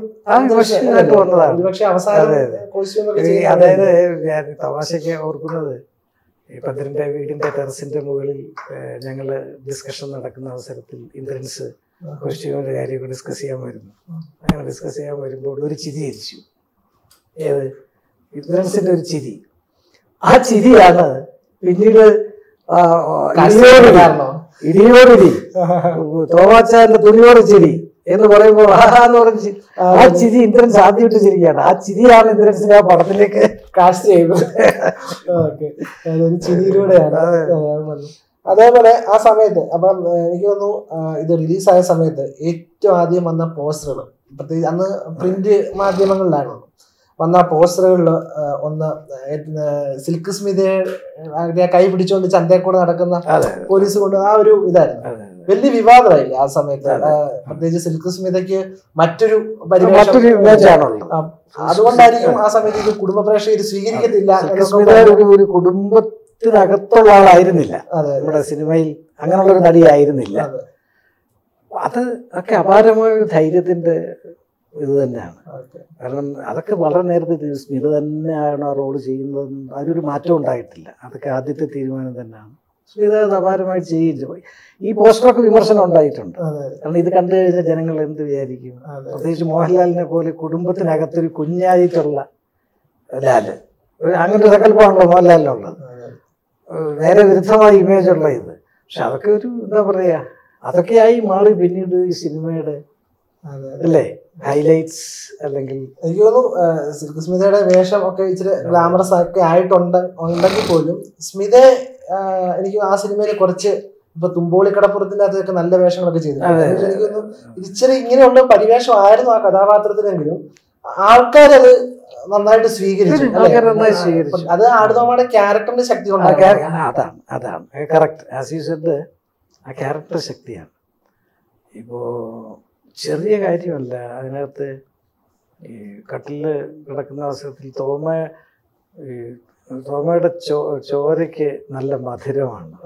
ഒരുപക്ഷെ അവസാനം കോസ്റ്റ്യൂം ഒക്കെ. അതായത് തമാശയ്ക്ക് ഓർക്കുന്നത്, ഈ ഭദ്രന്റെ വീടിന്റെ ടെറസിന്റെ മുകളിൽ ഞങ്ങള് ഡിസ്കഷൻ നടക്കുന്ന അവസരത്തിൽ ഇന്ദ്രൻസ് കോസ്റ്റ്യൂമിന്റെ കാര്യമൊക്കെ ഡിസ്കസ് ചെയ്യാൻ വരുന്നു. അങ്ങനെ ഡിസ്കസ് ചെയ്യാൻ വരുമ്പോൾ ഒരു ചിരി ചിരിച്ചു. ഇന്ദ്രൻസിന്റെ ഒരു ചിരി. ആ ചിരിയാണ് പിന്നീട് ഇടിയോടിരി തോമാച്ചാന്റെ തുണിയോട് ചിരി എന്ന് പറയുമ്പോൾ എന്ന് പറഞ്ഞ് ആ ചിരി ഇന്ദ്രൻസ് ആദ്യമായിട്ട് ചിരിക്കുകയാണ്. ആ ചിരിയാണ് ഇന്ദ്രൻസിനെ ആ പടത്തിലേക്ക് കാസ്റ്റ് ചെയ്യുന്നത്. ചിരിയിലൂടെയാണ്. അതേപോലെ ആ സമയത്ത് അപ്പം എനിക്ക് തോന്നുന്നു ഇത് റിലീസായ സമയത്ത് ഏറ്റവും ആദ്യം വന്ന പോസ്റ്ററുകൾ, പ്രത്യേകിച്ച് അന്ന് പ്രിന്റ് മാധ്യമങ്ങളിലായിരുന്നു വന്ന പോസ്റ്ററുകളിൽ ഒന്ന് സിൽക്ക് സ്മിതയെ കൈ പിടിച്ചുകൊണ്ട് ചന്തേക്കൂടെ നടക്കുന്ന പോലീസ് കൊണ്ട് ആ ഒരു ഇതായിരുന്നു, വലിയ വിവാദമായില്ല ആ സമയത്ത്. പ്രത്യേകിച്ച് സിൽക്ക് സ്മിതയ്ക്ക് മറ്റൊരു അതുകൊണ്ടായിരിക്കും ആ സമയത്ത് ഇത് കുടുംബ പ്രേക്ഷകർ സ്വീകരിക്കത്തില്ല. ഒരു കുടുംബത്തിനകത്തുള്ള ആളായിരുന്നില്ല നമ്മുടെ സിനിമയിൽ, അങ്ങനെയുള്ള ഒരു നടിയായിരുന്നില്ല. അത് ഒക്കെ അപാരമായ ഒരു ധൈര്യത്തിന്റെ ഇത് തന്നെയാണ്. കാരണം അതൊക്കെ വളരെ നേരത്തെ സ്മിത തന്നെയാണ് ആ റോള് ചെയ്യുന്നത്. അതിലൊരു മാറ്റം ഉണ്ടായിട്ടില്ല. അതൊക്കെ ആദ്യത്തെ തീരുമാനം തന്നെയാണ്. സ്മിത അത് അപാരമായിട്ട് ചെയ്യില്ല. ഈ പോസ്റ്ററൊക്കെ വിമർശനം ഉണ്ടായിട്ടുണ്ട്. കാരണം ഇത് കണ്ടു കഴിഞ്ഞാൽ ജനങ്ങൾ എന്ത് വിചാരിക്കും? പ്രത്യേകിച്ച് മോഹൻലാലിനെ പോലെ കുടുംബത്തിനകത്തൊരു കുഞ്ഞായിട്ടുള്ള ലാല്, അങ്ങനെ ഒരു സങ്കല്പമാണല്ലോ മോഹൻലാലിനുള്ളത്. നേരെ വിരുദ്ധമായ ഇമേജ് ഉള്ള ഇത്. പക്ഷെ അതൊക്കെ ഒരു എന്താ പറയാ, അതൊക്കെയായി മാറി പിന്നീട് ഈ സിനിമയുടെ അല്ലേ ഹൈലൈറ്റ്സ്. അല്ലെങ്കിൽ എനിക്ക് തോന്നുന്നു സിൽക്ക് സ്മിതയുടെ വേഷം ഒക്കെ ഇച്ചിരി ഗ്ലാമറസ് ഒക്കെ ഉണ്ടെങ്കിൽ പോലും സ്മിതയെ എനിക്ക് ആ സിനിമയിൽ കുറച്ച് ഇപ്പൊ തുമ്പോളിക്കടപ്പുറത്തിന്റെ അകത്തൊക്കെ നല്ല വേഷങ്ങളൊക്കെ ചെയ്തു. എനിക്ക് തോന്നുന്നു ഇച്ചിരി ഇങ്ങനെയുള്ള പരിവേഷമായിരുന്നു ആ കഥാപാത്രത്തിനെങ്കിലും ആൾക്കാരത് നന്നായിട്ട് സ്വീകരിച്ചു. അത് ആടുതോമയുടെ ക്യാരക്ടറിന്റെ ശക്തി കൊണ്ടാണ്. അതാണ് കറക്റ്റ്. ആസ് യു സെഡ്, ആ ക്യാരക്ടർ ശക്തിയാണ്. ഇപ്പോ ചെറിയ കാര്യമല്ല. അതിനകത്ത് ഈ കട്ടില് കിടക്കുന്ന അവസരത്തിൽ തോമയുടെ ചോരയ്ക്ക് നല്ല മധുരമാണ്.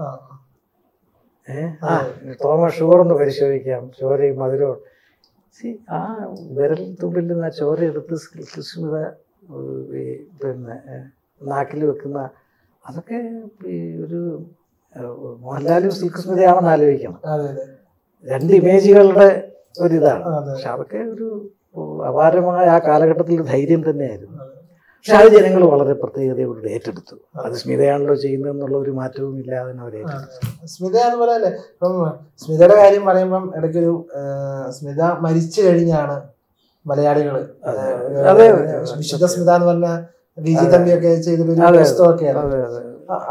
തോമ ഷുഗറൊന്ന് പരിശോധിക്കാം, ചോരയും മധുരവും. ആ വിരൽ തുമ്പിൽ നിന്ന് ആ ചോര എടുത്ത് സ്മിത പിന്നെ നാക്കിൽ വെക്കുന്ന അതൊക്കെ ഈ ഒരു മോഹൻലാലും സിൽക്ക് സ്മിതയാണെന്ന് ആലോചിക്കണം. രണ്ട് ഇമേജുകളുടെ ഒരിതാണ്. പക്ഷെ അതൊക്കെ ഒരു അപാരമായ ആ കാലഘട്ടത്തിൽ ധൈര്യം തന്നെയായിരുന്നു. പക്ഷെ അത് ജനങ്ങൾ വളരെ പ്രത്യേകതയോട് ഏറ്റെടുത്തു. അത് സ്മിതയാണല്ലോ ചെയ്യുന്നതെന്നുള്ള ഒരു മാറ്റവും ഇല്ലാതെ അവർ ഏറ്റെടുത്തു. സ്മിത അതുപോലെ തന്നെ ഇപ്പം സ്മിതയുടെ കാര്യം പറയുമ്പം ഇടയ്ക്കൊരു സ്മിത മരിച്ചു കഴിഞ്ഞാണ് മലയാളികള് വിശുദ്ധ സ്മിത എന്ന് പറഞ്ഞ വിജി തമ്പിയൊക്കെ ചെയ്തൊരു പുസ്തകമൊക്കെയാണ്.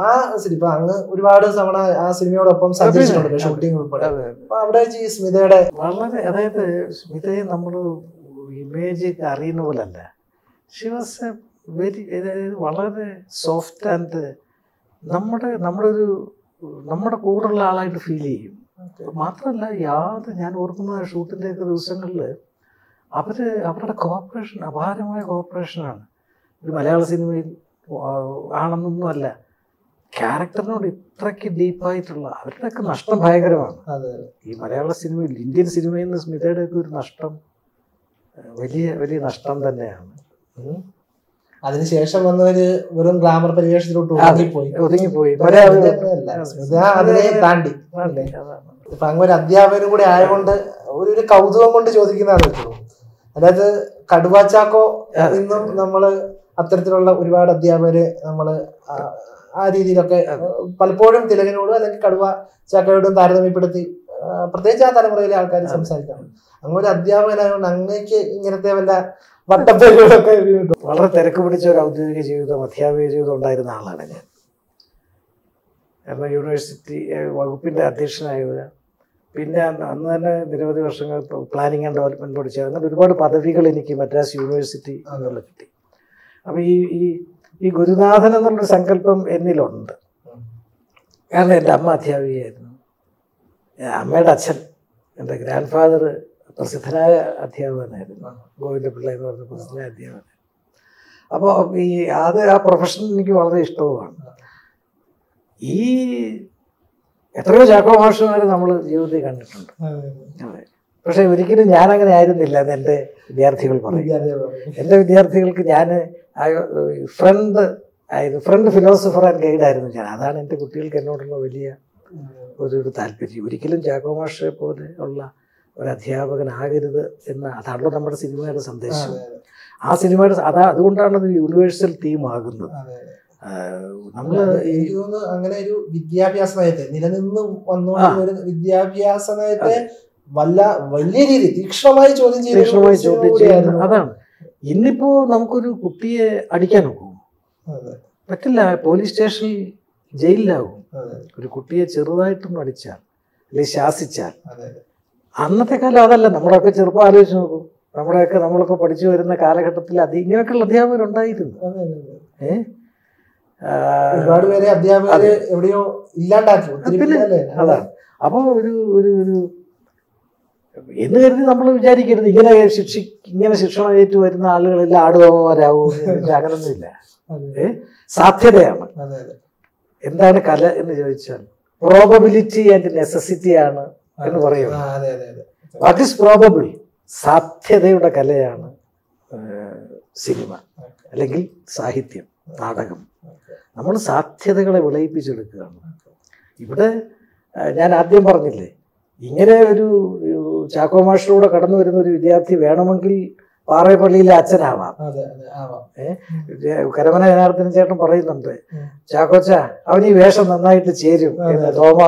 ആ ഇപ്പൊ അങ്ങ് ഒരുപാട് തവണ ആ സിനിമയോടൊപ്പം സഞ്ചരിച്ചിട്ടുണ്ട്, ഷൂട്ടിംഗ് ഉൾപ്പെടെ. അപ്പൊ അവിടെ ഈ സ്മിതയുടെ വളരെ, അതായത് സ്മിതയെ നമ്മൾ ഇമേജ് അറിയുന്ന പോലല്ല. ഷി വാസ് എ വെരി, വളരെ സോഫ്റ്റ് ആൻഡ് നമ്മുടെ കൂടെയുള്ള ആളായിട്ട് ഫീൽ ചെയ്യും. മാത്രമല്ല ഞാൻ ഓർക്കുന്ന ഷൂട്ടിൻ്റെ ഒക്കെ ദിവസങ്ങളിൽ അവരുടെ കോപ്പറേഷൻ അപാരമായ കോപ്പറേഷനാണ്. ഒരു മലയാള സിനിമയിൽ ആണെന്നൊന്നുമല്ല, ക്യാരക്ടറിനോട് ഇത്രയ്ക്ക് ഡീപ്പായിട്ടുള്ള അവരുടെയൊക്കെ നഷ്ടം ഭയങ്കരമാണ്. ഈ മലയാള സിനിമയിൽ, ഇന്ത്യൻ സിനിമയിൽ നിന്ന് സ്മിതയുടെ ഒക്കെ ഒരു നഷ്ടം വലിയ വലിയ നഷ്ടം തന്നെയാണ്. അതിനുശേഷം വന്നവര് വെറും ഗ്ലാമർ പരിവേഷത്തിലോട്ട് ഒതുങ്ങിപ്പോയി. അതിനെ താണ്ടി ഇപ്പൊ അങ്ങ് ഒരു അധ്യാപകനും കൂടെ ആയതുകൊണ്ട് ഒരു കൗതുകം കൊണ്ട് ചോദിക്കുന്നതാണ്. അതായത് കടുവാച്ചാക്കോ ഇന്നും നമ്മള് അത്തരത്തിലുള്ള ഒരുപാട് അധ്യാപകര് നമ്മള് ആ രീതിയിലൊക്കെ പലപ്പോഴും തിലകനോടും അല്ലെങ്കിൽ കടുവ ചാക്കയോടും താരതമ്യപ്പെടുത്തി പ്രത്യേകിച്ച് ആ തലമുറയിലെ ആൾക്കാർ സംസാരിക്കണം. അങ്ങ് ഒരു അധ്യാപകനായതുകൊണ്ട് അങ്ങേക്ക് ഇങ്ങനത്തെ വല്ല വട്ടപ്പേരുകളൊക്കെ വളരെ തിരക്ക് പിടിച്ച ഒരു ഔദ്യോഗിക ജീവിതം, അധ്യാപക ജീവിതം ഉണ്ടായിരുന്ന ആളാണ് ഞാൻ. കാരണം യൂണിവേഴ്സിറ്റി വകുപ്പിന്റെ അധ്യക്ഷനായത്, പിന്നെ അന്ന് തന്നെ നിരവധി വർഷങ്ങൾ പ്ലാനിങ് ആൻഡ് ഡെവലപ്മെന്റ് ബോർഡ് ചേർന്ന് ഒരുപാട് പദവികൾ എനിക്ക് മദ്രാസ് യൂണിവേഴ്സിറ്റി എന്നുള്ള കിട്ടി. അപ്പം ഈ ഗുരുനാഥൻ എന്നുള്ളൊരു സങ്കല്പം എന്നിലുണ്ട്. കാരണം എൻ്റെ അമ്മ അധ്യാപികയായിരുന്നു. അമ്മയുടെ അച്ഛൻ, എൻ്റെ ഗ്രാൻഡ് ഫാദർ പ്രസിദ്ധനായ അധ്യാപകനായിരുന്നു, ഗോവിന്ദപിള്ള എന്ന് പറഞ്ഞ പ്രസിദ്ധനായ അധ്യാപകൻ. അപ്പോൾ ആ പ്രൊഫഷൻ എനിക്ക് വളരെ ഇഷ്ടവുമാണ്. എത്രയോ ചാക്കോ മാഷുമാരെ നമ്മൾ ജീവിതത്തിൽ കണ്ടിട്ടുണ്ട്. അതെ, പക്ഷെ ഒരിക്കലും ഞാനങ്ങനെ ആയിരുന്നില്ല എന്ന് എൻ്റെ വിദ്യാർത്ഥികൾ പറയും. എൻ്റെ വിദ്യാർത്ഥികൾക്ക് ഞാൻ ഫ്രണ്ട് ഫിലോസഫർ ആൻഡ് ഗൈഡായിരുന്നു ഞാൻ. അതാണ് എൻ്റെ കുട്ടികൾക്ക് എന്നോടുള്ള വലിയ ഒരു താല്പര്യം. ഒരിക്കലും ചാക്കോ മാഷെ പോലെ ഉള്ള ഒരു അധ്യാപകനാകരുത് എന്ന്, അതാണല്ലോ നമ്മുടെ സിനിമയുടെ സന്ദേശം. ആ സിനിമയുടെ അതുകൊണ്ടാണ് അത് യൂണിവേഴ്സൽ തീം ആകുന്നത്. നമ്മള് എനിക്ക് തോന്നുന്നു അങ്ങനെ ഒരു വിദ്യാഭ്യാസ നയത്തെ നിലനിന്ന് വന്നുകൊണ്ടിരുന്ന വിദ്യാഭ്യാസ നയത്തെ വലിയ രീതി തീക്ഷ്ണമായി ചോദ്യം ചെയ്യുന്നു. അതാണ് ഇന്നിപ്പോ നമുക്കൊരു കുട്ടിയെ അടിക്കാൻ നോക്കും, പറ്റില്ല. പോലീസ് സ്റ്റേഷനിൽ ജയിലിലാവും. ഒരു കുട്ടിയെ ചെറുതായിട്ടൊന്നും അടിച്ചാൽ അല്ലെങ്കിൽ ശാസിച്ചാൽ. അന്നത്തെ കാലം അതല്ല. നമ്മളൊക്കെ ചെറുപ്പം ആലോചിച്ച് നോക്കും. നമ്മളൊക്കെ പഠിച്ചു വരുന്ന കാലഘട്ടത്തിൽ ഇങ്ങനെയൊക്കെയുള്ള അധ്യാപകരുണ്ടായിരുന്നു. ഒരുപാട് പേരെ അധ്യാപകര് എവിടെയോ ഇല്ലാണ്ടാക്കി. അതാണ്. അപ്പൊ ഒരു എന്ന് കരുതി നമ്മൾ വിചാരിക്കരുത് ഇങ്ങനെ ശിക്ഷണം ഏറ്റു വരുന്ന ആളുകളെല്ലാം ആടുതോമന്മാരാവും. അങ്ങനൊന്നുമില്ല. സാധ്യതയാണ്. എന്താണ് കല എന്ന് ചോദിച്ചാൽ പ്രോബബിലിറ്റി ആൻഡ് നെസസിറ്റി ആണ് എന്ന് പറയും. What is probable? സാധ്യതയുടെ കലയാണ് സിനിമ അല്ലെങ്കിൽ സാഹിത്യം, നാടകം. നമ്മൾ സാധ്യതകളെ വിളയിപ്പിച്ചെടുക്കുകയാണ്. ഇവിടെ ഞാൻ ആദ്യം പറഞ്ഞില്ലേ, ഇങ്ങനെ ഒരു ചാക്കോ മാഷിലൂടെ കടന്നു വരുന്ന ഒരു വിദ്യാർത്ഥി വേണമെങ്കിൽ പാറേപ്പള്ളിയിലെ അച്ഛനാവാം. കരമന ജനാർദ്ദനൻ ചേട്ടൻ പറയുന്നുണ്ട്, ചാക്കോച്ച അവൻ ഈ വേഷം നന്നായിട്ട് ചേരും, തോമ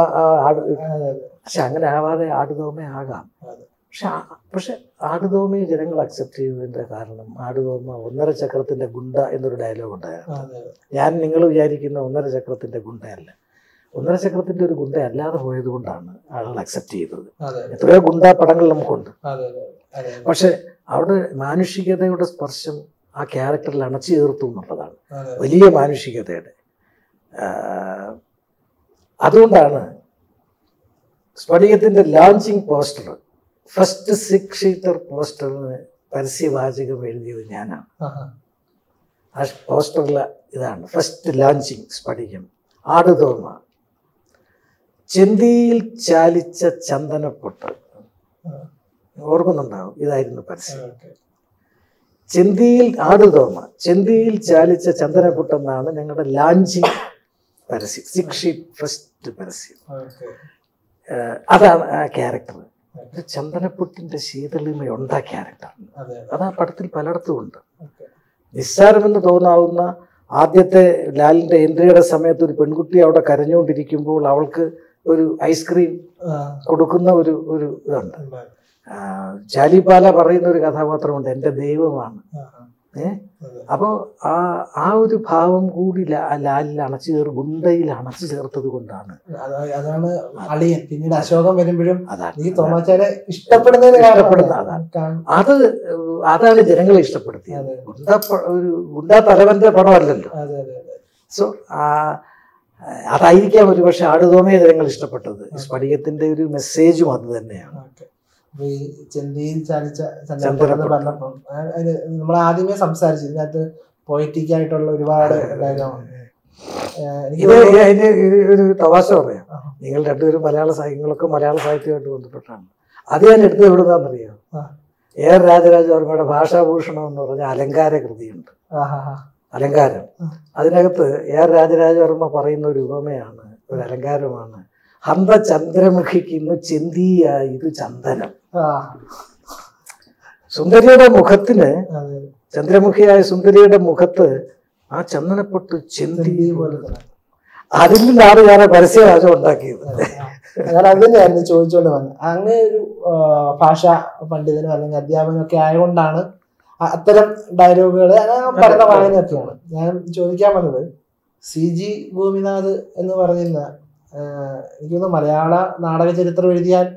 പക്ഷെ അങ്ങനെ ആവാതെ ആടുതോമ ആകാം. പക്ഷെ ആടുതോമയെ ജനങ്ങൾ അക്സെപ്റ്റ് ചെയ്തതിന്റെ കാരണം ആടുതോമ 1.5 ചക്രത്തിന്റെ ഗുണ്ട എന്നൊരു ഡയലോഗ് ഉണ്ടായിരുന്നു. ഞാൻ നിങ്ങൾ വിചാരിക്കുന്ന 1.5 ചക്രത്തിന്റെ ഗുണ്ടയല്ല. 1.5 ചക്രത്തിന്റെ ഒരു ഗുണ്ട അല്ലാതെ പോയത് കൊണ്ടാണ് ആളുകൾ അക്സെപ്റ്റ് ചെയ്തത്. എത്രയോ ഗുണ്ട പടങ്ങൾ നമുക്കുണ്ട്. പക്ഷെ അവിടെ മാനുഷികതയുടെ സ്പർശം ആ ക്യാരക്ടറിൽ അണച്ചു ചേർത്തു എന്നുള്ളതാണ് വലിയ മാനുഷികതയുടെ. അതുകൊണ്ടാണ് സ്ഫടികത്തിന്റെ ലോഞ്ചിങ് പോസ്റ്റർ, ഫസ്റ്റ് 6 ഷീറ്റർ പോസ്റ്ററിന് പരസ്യവാചകം എഴുതിയത് ഞാനാണ്. ആ പോസ്റ്ററിലെ ഇതാണ് ഫസ്റ്റ് ലോഞ്ചിങ് സ്ഫടികം. ആടുതോമ, ചെന്തിയിൽ ചാലിച്ച ചന്ദനപ്പൊട്ട്. ഓർക്കുന്നുണ്ടാവും, ഇതായിരുന്നു പരസ്യം. ആടുതോമ, ചെന്തിയിൽ ചാലിച്ച ചന്ദനപ്പൊട്ടെന്നാണ് ഞങ്ങളുടെ ലോഞ്ചിങ് പരസ്യം. 6 ഷീറ്റ് ഫസ്റ്റ് പരസ്യം. അതാണ് ആ ക്യാരക്ടർ. ചന്ദനപ്പൊട്ടിന്റെ ശീതളിമയുണ്ട് ആ ക്യാരക്ടറിന്. അത് ആ പടത്തിൽ പലയിടത്തും ഉണ്ട്. നിസ്സാരമെന്ന് തോന്നാവുന്ന ആദ്യത്തെ ലാലിന്റെ എൻട്രിയുടെ സമയത്ത് ഒരു പെൺകുട്ടി അവിടെ കരഞ്ഞുകൊണ്ടിരിക്കുമ്പോൾ അവൾക്ക് ഒരു ഐസ്ക്രീം കൊടുക്കുന്ന ഒരു ഇതുണ്ട്. ചാലിപ്പാല പറയുന്ന ഒരു കഥാപാത്രമുണ്ട്, എൻ്റെ ദൈവമാണ്. അപ്പോ ആ ഒരു ഭാവം കൂടി ലാലിൽ ഗുണ്ടയിൽ അണച്ചു ചേർത്തത് കൊണ്ടാണ്. അതാണ് അളിയൻ. പിന്നീട് അശോകം വരുമ്പോഴും ഈ തോമാച്ചാരെ ഇഷ്ടപ്പെടുന്ന അതാണ് ജനങ്ങളെ ഇഷ്ടപ്പെടുത്തിയത്. ഗുണ്ട തലവന്റെ പടമല്ലല്ലോ. സോ അതായിരിക്കാം ഒരു പക്ഷെ ആടുതോമയെ ജനങ്ങൾ ഇഷ്ടപ്പെട്ടത്. സ്ഫടികത്തിന്റെ ഒരു മെസ്സേജും അത് തന്നെയാണ്. ഈ ചെന്തിയിൽ ചാലിച്ച ചന്ദനപ്പൊട്ട് പറഞ്ഞപ്പോൾ നമ്മൾ ആദ്യമേ സംസാരിച്ചു, ഇതിനകത്ത് പോയറ്റിക് ആയിട്ടുള്ള ഒരുപാട് ഡയലോഗാണ്. അതിന് ഒരു തമാശ പറയാം. നിങ്ങൾ രണ്ടുപേരും മലയാള സാഹിത്യമായിട്ട് ബന്ധപ്പെട്ടാണ്. അത് ഞാൻ എടുത്ത് എവിടുന്നാന്നറിയാം, AR രാജരാജവർമ്മയുടെ ഭാഷാഭൂഷണം എന്ന് പറഞ്ഞ അലങ്കാര കൃതിയുണ്ട്. അലങ്കാരം. അതിനകത്ത് AR രാജരാജവർമ്മ പറയുന്ന ഒരു ഉപമയാണ്, ഒരു അലങ്കാരമാണ്. ഹന്ത ചന്ദ്രമുഖിക്ക് ഇന്ന് ചെന്തിയായത് ചന്ദനം. സുന്ദരിയുടെ മുഖത്തിന്, ചന്ദ്രമുഖിയായ സുന്ദരിയുടെ മുഖത്ത് ആ ചന്ദനപ്പൊട്ട് ചെന്തി പോലെ. അതിൽ നിന്നാണ് ഞാൻ പരസ്യവാചകം ഉണ്ടാക്കിയത്. ഞാൻ അത് തന്നെയായിരുന്നു ചോദിച്ചോണ്ട് വന്നത്. അങ്ങനെ ഒരു ഭാഷാ പണ്ഡിതനും അല്ലെങ്കിൽ അധ്യാപകനും ഒക്കെ ആയതുകൊണ്ടാണ് അത്തരം ഡയലോഗുകൾ പറഞ്ഞ വായനയൊക്കെയാണ്. ഞാൻ ചോദിക്കാൻ വന്നത്, CG ഭൂമിനാഥ് എന്ന് പറഞ്ഞിരുന്ന എനിക്ക് തോന്നുന്നു മലയാള നാടക ചരിത്രം എഴുതിയാൽ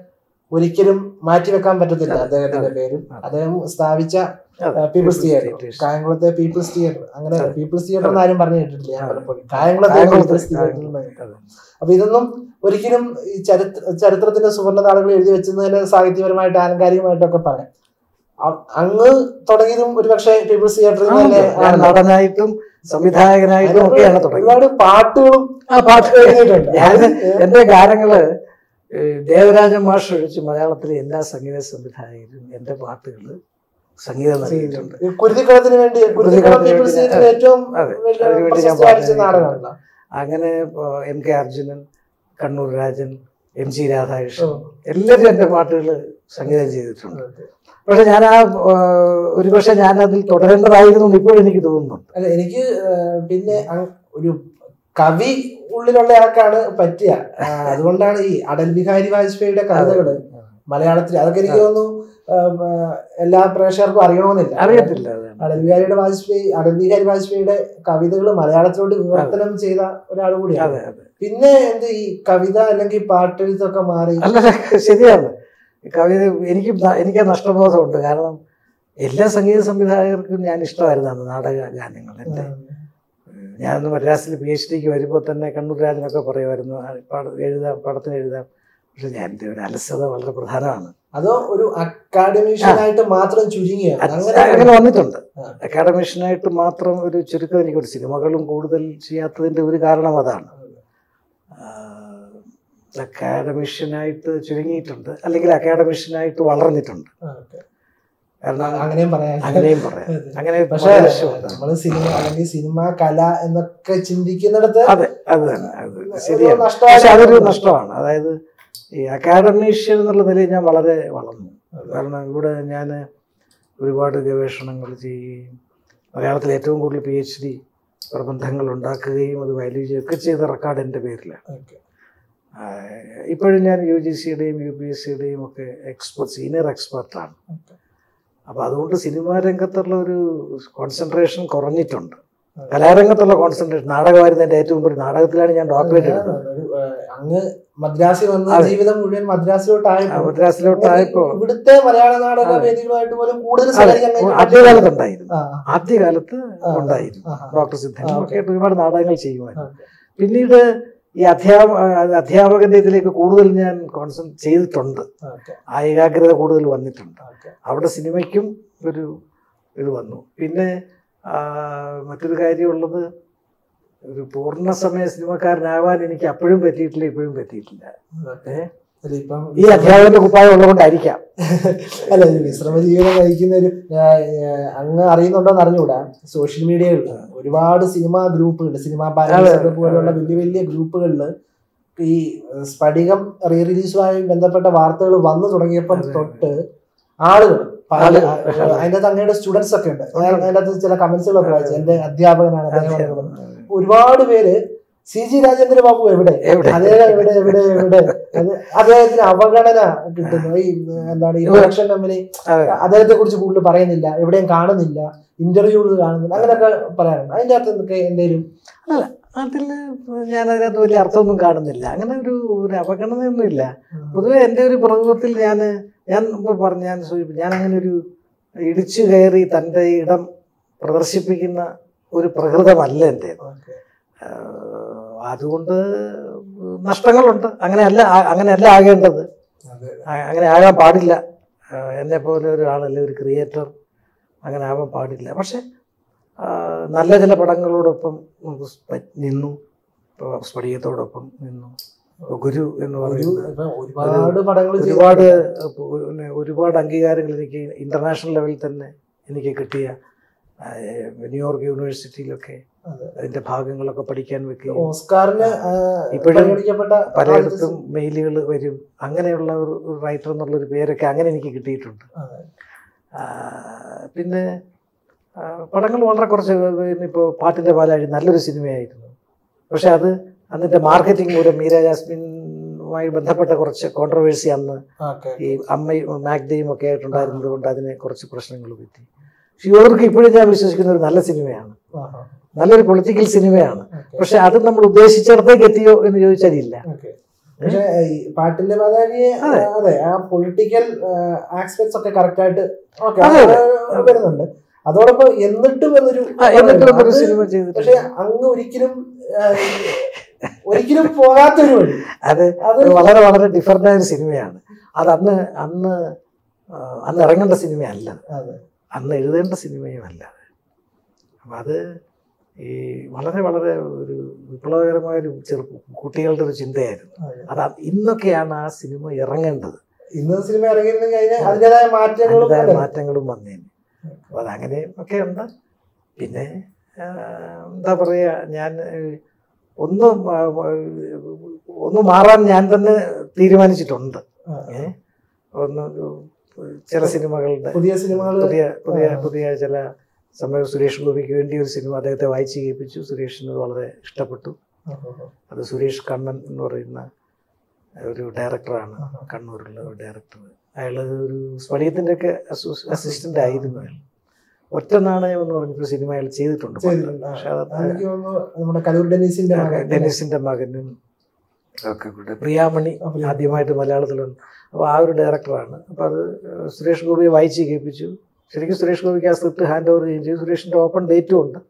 ഒരിക്കലും മാറ്റിവെക്കാൻ പറ്റത്തില്ല അദ്ദേഹത്തിന്റെ പേരും. അദ്ദേഹം സ്ഥാപിച്ച പീപ്പിൾസ് തിയേറ്റർ, കായംകുളത്തെ പീപ്പിൾസ് തിയേറ്റർ. അങ്ങനെ പീപ്പിൾസ് തിയേറ്റർ എന്ന് ആരും പറഞ്ഞു കേട്ടിട്ടില്ല ഞാൻ പലപ്പോഴും. കായംകുളത്തെ പീപ്പിൾസ് തിയേറ്റർ. അപ്പൊ ഇതൊന്നും ഒരിക്കലും ഈ ചരിത്രത്തിന്റെ സുവർണ്ണ താളുകൾ എഴുതി വെച്ചതിന് സാഹിത്യപരമായിട്ട് ആലങ്കാരികമായിട്ടൊക്കെ പറയാം. അങ്ങ് തുടങ്ങിയതും ഒരുപക്ഷെ പീപ്പിൾസ് തിയേറ്ററിൽ നടനായിട്ടും സംവിധായകനായിട്ടും ഒക്കെയാണ് ഒരുപാട് പാട്ടുകളും എഴുതിയിട്ടുണ്ട്. എന്റെ ഗാനങ്ങള് ദേവരാജൻ മാഷ് ഒഴിച്ച് മലയാളത്തിലെ എല്ലാ സംഗീത സംവിധായകരും എന്റെ പാട്ടുകള് സംഗീതം നൽകിയിട്ടുണ്ട്. കുരുതിക്കളത്തിന് വേണ്ടി ഏറ്റവും നാടകമാണ്. അങ്ങനെ MK അർജുനൻ, കണ്ണൂർ രാജൻ, MC രാധാകൃഷ്ണൻ എല്ലാവരും എന്റെ പാട്ടുകൾ സംഗീതം ചെയ്തിട്ടുണ്ട്. പക്ഷെ ഞാൻ ഒരുപക്ഷെ ഞാൻ അതിൽ തുടരേണ്ടതായിരുന്നു ഇപ്പോഴും എനിക്ക് തോന്നുന്നുണ്ട്. അല്ല, എനിക്ക് പിന്നെ ഒരു കവി ഉള്ളിലുള്ള ആൾക്കാണ് പറ്റിയ. അതുകൊണ്ടാണ് ഈ അടൽ ബിഹാരി വാജ്പേയിയുടെ കവിതകള് മലയാളത്തിൽ, അതൊക്കെ എനിക്ക് തോന്നുന്നു എല്ലാ പ്രേക്ഷകർക്കും അറിയണമെന്നില്ല, അറിയത്തില്ല. അടൽ ബിഹാരി വാജ്പേയിയുടെ കവിതകൾ മലയാളത്തിലോട്ട് വിവർത്തനം ചെയ്ത ഒരാൾ കൂടിയാണ്. പിന്നെ എന്ത് ഈ കവിത അല്ലെങ്കിൽ പാട്ടെഴുത്തൊക്കെ മാറി? അല്ല, ശരിയാണ്. കവിത എനിക്ക് നഷ്ടബോധമുണ്ട്. കാരണം എല്ലാ സംഗീത സംവിധായകർക്കും ഞാൻ ഇഷ്ടമായിരുന്നു നാടക ഗാനങ്ങൾ. ഞാനൊന്ന് മദ്രാസിൽ PhD വരുമ്പോൾ തന്നെ കണ്ണൂർ രാജനൊക്കെ പറയുമായിരുന്നു പടത്തിന് എഴുതാം. പക്ഷെ എൻ്റെ ഒരു അലസത വളരെ പ്രധാനമാണ്. അതോ ഒരു അക്കാഡമിഷ്യനായിട്ട് മാത്രം ചുരുങ്ങിയ അങ്ങനെ വന്നിട്ടുണ്ട്. അക്കാഡമിഷ്യനായിട്ട് മാത്രം ഒരു ചുരുക്കം എനിക്കൊരു സിനിമകളും കൂടുതൽ ചെയ്യാത്തതിൻ്റെ ഒരു കാരണം അതാണ്. അക്കാഡമിഷ്യനായിട്ട് ചുരുങ്ങിയിട്ടുണ്ട്, അല്ലെങ്കിൽ അക്കാഡമിഷ്യനായിട്ട് വളർന്നിട്ടുണ്ട്. കാരണം അങ്ങനെയും പറയാം. അങ്ങനെ പക്ഷേ നമ്മള് സിനിമ അല്ലെങ്കിൽ സിനിമ കല എന്നൊക്കെ ചിന്തിക്കുന്നിടത്ത് അതെ, അത് തന്നെ, അത് ശരിയാണ്. പക്ഷെ അതൊരു നഷ്ടമാണ്. അതായത് ഈ അക്കാഡമീഷ്യൻ എന്നുള്ള നിലയിൽ ഞാൻ വളരെ വളർന്നു. കാരണം ഇവിടെ ഞാൻ ഒരുപാട് ഗവേഷണങ്ങൾ ചെയ്യുകയും മലയാളത്തിൽ ഏറ്റവും കൂടുതൽ PhD പ്രബന്ധങ്ങൾ ഉണ്ടാക്കുകയും അത് വാല്യൂ ചെയ്യുകയൊക്കെ ചെയ്ത റെക്കോർഡ് എൻ്റെ പേരിലാണ്. ഇപ്പോഴും ഞാൻ UGCയുടെയും UPSCയുടെയും ഒക്കെ സീനിയർ എക്സ്പെർട്ടാണ്. അപ്പോൾ അതുകൊണ്ട് സിനിമാ രംഗത്തുള്ള ഒരു കോൺസെൻട്രേഷൻ കുറഞ്ഞിട്ടുണ്ട്. കലാരംഗത്തുള്ള കോൺസെൻട്രേഷൻ, നാടകമായിരുന്നു എൻ്റെ ഏറ്റവും ഒരു നാടകത്തിലാണ് ഞാൻ ഡോക്ടറേറ്റ് എടുത്തത്. അങ്ങ് മദ്രാസിൽ വന്ന ജീവിതം മുഴുവൻ മദ്രാസിലോട്ടായപ്പോ ഇവിടുത്തെ മലയാള നാടക വേദികളുമായിട്ട് പോലും കൂടുതൽ ആദ്യകാലത്ത് ഉണ്ടായിരുന്നു. ഡോക്ടർ സിദ്ധനും ഒക്കെ ആയിട്ട് ഒരുപാട് നാടകങ്ങൾ ചെയ്യുമായിരുന്നു. പിന്നീട് ഈ അധ്യാപകന്റെ ഇതിലേക്ക് കൂടുതൽ ഞാൻ കോൺസെൻട്രേറ്റ് ചെയ്തിട്ടുണ്ട്. ആ ഏകാഗ്രത കൂടുതൽ വന്നിട്ടുണ്ട്. അവിടെ സിനിമയ്ക്കും ഒരു ഇത് വന്നു. പിന്നെ മറ്റൊരു കാര്യമുള്ളത്, ഒരു പൂർണ്ണസമയ സിനിമക്കാരനാവാൻ എനിക്ക് അപ്പോഴും പറ്റിയിട്ടില്ല, ഇപ്പോഴും പറ്റിയിട്ടില്ല. ഈ അധ്യാപകന്റെ കുപ്പായം ഉള്ളതുകൊണ്ടായിരിക്കാം. അല്ല, വിശ്രമ ജീവിതം നയിക്കുന്ന ഒരു അങ്ങ് അറിയുന്നുണ്ടോന്ന് അറിഞ്ഞുകൂടാ, സോഷ്യൽ മീഡിയകളിൽ ഒരുപാട് സിനിമാ ഗ്രൂപ്പുകൾ, സിനിമാ പാരമ്പര്യ പോലുള്ള വലിയ വലിയ ഗ്രൂപ്പുകളിൽ ഈ സ്ഫടികം റീ റിലീസുമായി ബന്ധപ്പെട്ട വാർത്തകൾ വന്നു തുടങ്ങിയപ്പം തൊട്ട് ആളുകൾ അതിൻ്റെ അങ്ങയുടെ സ്റ്റുഡൻസ് ഒക്കെ ഉണ്ട്. അതിൻ്റെ അകത്ത് ചില കമന്റ്സുകളൊക്കെ വായിച്ചു. എന്റെ അധ്യാപകനാണ് അദ്ദേഹം. ഒരുപാട് പേര് CG രാജേന്ദ്രബാബു എവിടെ, അദ്ദേഹം എവിടെ എവിടെ എവിടെ അദ്ദേഹത്തിന് അവഗണന കിട്ടുന്നു. ഈ എന്താണ് ഈ പ്രൊഡക്ഷൻ കമ്പനി അദ്ദേഹത്തെ കുറിച്ച് കൂടുതൽ പറയുന്നില്ല, എവിടെയും കാണുന്നില്ല, ഇന്റർവ്യൂകൾ കാണുന്നില്ല, അങ്ങനെയൊക്കെ പറയാറുണ്ട്. അതിന്റെ അകത്ത് എന്തൊക്കെ എന്തെങ്കിലും? അല്ല, അതിൽ ഞാൻ അതിനകത്ത് വലിയ അർത്ഥമൊന്നും കാണുന്നില്ല. അങ്ങനെ ഒരു അവഗണനയൊന്നും ഇല്ല. പൊതുവെ എൻ്റെ ഒരു പ്രകൃതത്തിൽ ഞാൻ പറഞ്ഞു, ഞാൻ അങ്ങനെ ഒരു ഇടിച്ചു കയറി തൻ്റെ ഇടം പ്രദർശിപ്പിക്കുന്ന ഒരു പ്രകൃതമല്ല എൻ്റെ. അതുകൊണ്ട് നഷ്ടങ്ങളുണ്ട്. അങ്ങനെയല്ല ആകേണ്ടത്, അങ്ങനെ ആകാൻ പാടില്ല. എന്നെ പോലെ ഒരാളല്ലേ ഒരു ക്രിയേറ്റർ, അങ്ങനെ ആവാൻ പാടില്ല. പക്ഷെ നല്ല ചില പടങ്ങളോടൊപ്പം നിന്നു, സ്ഫടികത്തോടൊപ്പം നിന്നു. ഗുരു എന്ന് പറയുന്നത് ഒരുപാട് അംഗീകാരങ്ങൾ എനിക്ക് ഇന്റർനാഷണൽ ലെവലിൽ തന്നെ എനിക്ക് കിട്ടിയ, ന്യൂയോർക്ക് യൂണിവേഴ്സിറ്റിയിലൊക്കെ അതിന്റെ ഭാഗങ്ങളൊക്കെ പഠിക്കാൻ വെക്കുകയും ഇപ്പോഴും പലയിടത്തും മെയിലുകൾ വരും. അങ്ങനെയുള്ള ഒരു റൈറ്റർ എന്നുള്ളൊരു പേരൊക്കെ അങ്ങനെ എനിക്ക് കിട്ടിയിട്ടുണ്ട്. പിന്നെ പടങ്ങൾ വളരെ കുറച്ച്. ഇപ്പോൾ പാട്ടിൻ്റെ പാലാഴി നല്ലൊരു സിനിമയായിരുന്നു. പക്ഷെ അത് അന്നിൻ്റെ മാർക്കറ്റിംഗ് മൂലം മീര ജാസ്മിനുമായി ബന്ധപ്പെട്ട കുറച്ച് കോൺട്രവേഴ്സി അന്ന് ഈ അമ്മയും മാഗ്ദയും ഒക്കെ ആയിട്ടുണ്ടായിരുന്നത് കൊണ്ട് അതിനെ കുറച്ച് പ്രശ്നങ്ങൾ പറ്റി. പക്ഷെ ഇവർക്ക് ഇപ്പോഴും ഞാൻ വിശ്വസിക്കുന്ന ഒരു നല്ല സിനിമയാണ്, നല്ലൊരു പൊളിറ്റിക്കൽ സിനിമയാണ്. പക്ഷെ അത് നമ്മൾ ഉദ്ദേശിച്ചിടത്തേക്ക് എത്തിയോ എന്ന് ചോദിച്ചാൽ ഇല്ല. പക്ഷെ പാട്ടിന്റെ പാലാഴിയെ അതെ, ആ പൊളിറ്റിക്കൽ ആസ്പെക്ട്സ് ഒക്കെ കറക്റ്റ് ആയിട്ട് വരുന്നുണ്ട്. അതോടൊപ്പം എന്നിട്ടും എന്നൊരു സിനിമ ചെയ്തു. പക്ഷെ അങ്ങ് ഒരിക്കലും പോകാത്തൊരു വഴി. അത് വളരെ വളരെ ഡിഫറൻ്റ് ആയ ഒരു സിനിമയാണ്. അത് അന്ന് ഇറങ്ങേണ്ട സിനിമയല്ല, അന്ന് എഴുതേണ്ട സിനിമയും അല്ല. അപ്പം അത് ഈ വളരെ വളരെ ഒരു വിപ്ലവകരമായൊരു കുട്ടികളുടെ ഒരു ചിന്തയായിരുന്നു. അത് ഇന്നൊക്കെയാണ് ആ സിനിമ ഇറങ്ങേണ്ടത്. ഇന്ന് സിനിമ ഇറങ്ങിയിരുന്നെങ്കിൽ അതിൻ്റെതായ മാറ്റങ്ങളും വന്നേനെ. അപ്പോൾ അതങ്ങനെ ഒക്കെ ഉണ്ട്. പിന്നെ എന്താ പറയുക, ഞാൻ ഒന്ന് മാറാൻ ഞാൻ തന്നെ തീരുമാനിച്ചിട്ടുണ്ട്. ഒന്ന് ചില സിനിമകളുടെ പുതിയ സിനിമകൾ പുതിയ ചില സമയം സുരേഷ് ഗോപിക്ക് വേണ്ടി ഒരു സിനിമ അദ്ദേഹത്തെ വായിച്ച് കേൾപ്പിച്ചു. സുരേഷിന് വളരെ ഇഷ്ടപ്പെട്ടു. അത് സുരേഷ് കണ്ണൻ എന്ന് പറയുന്ന ഒരു ഡയറക്ടറാണ്, കണ്ണൂരുള്ള ഒരു ഡയറക്ടർ. അയാൾ ഒരു സ്ഫടികത്തിൻ്റെ ഒക്കെ അസിസ്റ്റൻ്റ് ആയിരുന്നു. അയാൾ ഒറ്റ നാണയം എന്ന് പറഞ്ഞൊരു സിനിമ അയാൾ ചെയ്തിട്ടുണ്ട്. പക്ഷെ ഡെനീസിന്റെ മകനും ഒക്കെ കൂടെ പ്രിയാമണി ആദ്യമായിട്ട് മലയാളത്തിലുണ്ട്. അപ്പോൾ ആ ഒരു ഡയറക്ടറാണ്. അപ്പോൾ അത് സുരേഷ് ഗോപിയെ വായിച്ച് കേൾപ്പിച്ചു. ശരിക്കും സുരേഷ് ഗോപിക്ക് ആ സ്ക്രിപ്റ്റ് ഹാൻഡ് ഓവർ ചെയ്യുകയും ചെയ്തു. സുരേഷിൻ്റെ ഓപ്പൺ ഡേറ്റും ഉണ്ട്.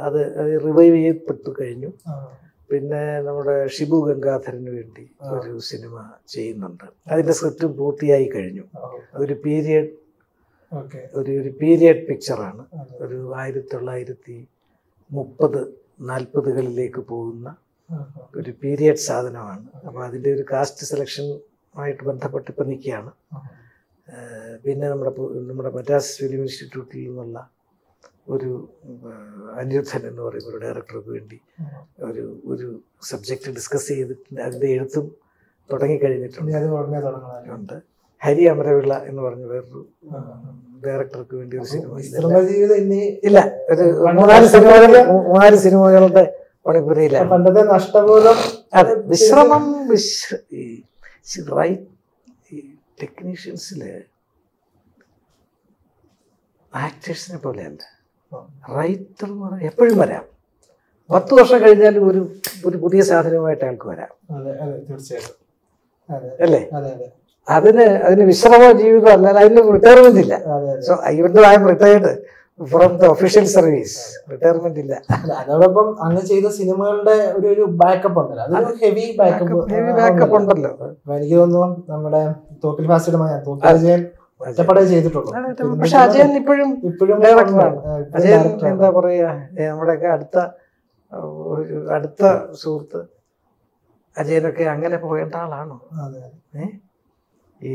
അത് റിവൈവ് ചെയ്യപ്പെട്ടു കഴിഞ്ഞു. പിന്നെ നമ്മുടെ ഷിബു ഗംഗാധരന് വേണ്ടി ഒരു സിനിമ ചെയ്യുന്നുണ്ട്. അതിൻ്റെ സ്ക്രിപ്റ്റും പൂർത്തിയായി കഴിഞ്ഞു. അതൊരു ഒരു പീരിയഡ് പിക്ചറാണ്. ഒരു 1930-40കളിലേക്ക് പോകുന്ന ഒരു പീരിയഡ് സാധനമാണ്. അപ്പോൾ അതിൻ്റെ ഒരു കാസ്റ്റ് സെലക്ഷനുമായിട്ട് ബന്ധപ്പെട്ട് ഇപ്പം നിൽക്കുകയാണ്. പിന്നെ നമ്മുടെ മദ്രാസ് ഫിലിം ഇൻസ്റ്റിറ്റ്യൂട്ടിൽ നിന്നുള്ള ഒരു അനിരുദ്ധൻ എന്ന് പറയുന്ന ഒരു ഡയറക്ടർക്ക് വേണ്ടി ഒരു സബ്ജക്റ്റ് ഡിസ്കസ് ചെയ്തിട്ടുണ്ട്. അതിൻ്റെ എഴുത്തും തുടങ്ങിക്കഴിഞ്ഞിട്ടുണ്ട്. ഹരി അമരവിള എന്ന് പറഞ്ഞ വേറൊരു ഡയറക്ടർക്ക് വേണ്ടി ഒരു സിനിമ ഇല്ല, ഒരു 3-4 സിനിമകളുടെ പണിപ്പുരയിലാണ്. പണ്ടത്തെ നഷ്ടബോധം, അതെ, വിശ്രമം. ടെക്നീഷ്യൻസില് ആക്ടേഴ്സിനെ പോലെയല്ല. റൈറ്റർ എന്ന് പറഞ്ഞാൽ എപ്പോഴും വരാം. 10 വർഷം കഴിഞ്ഞാലും ഒരു പുതിയ സാധനവുമായിട്ട് അയാൾക്ക് വരാം. അല്ലേ? അതിന് വിശ്രമ ജീവിതം അല്ല, അതിന് റിട്ടയർമെന്റ് ഇല്ല. So even though I am retired from the official service, retirement ഇല്ല. അതോടൊപ്പം അങ്ങ് ചെയ്ത സിനിമകളുടെ ഒരു ബാക്കപ്പ് ഉണ്ടല്ലോ, അതൊരു ഹെവി ബാക്കപ്പ് ഉണ്ടല്ലോ. എനിക്ക് തോന്നുന്നു നമ്മുടെ തോക്കിൽ ഫാസിയുടെ തോക്കിൽ ഒറ്റപ്പടേ ചെയ്തിട്ടുള്ളൂ. പക്ഷെ അജയൻ ഇപ്പോഴും ഡയറക്ടറാണ്. അജയൻ എന്താ പറയാ, നമ്മുടെയൊക്കെ അടുത്ത സുഹൃത്ത് അജയനൊക്കെ അങ്ങനെ പോകേണ്ട ആളാണോ? ഈ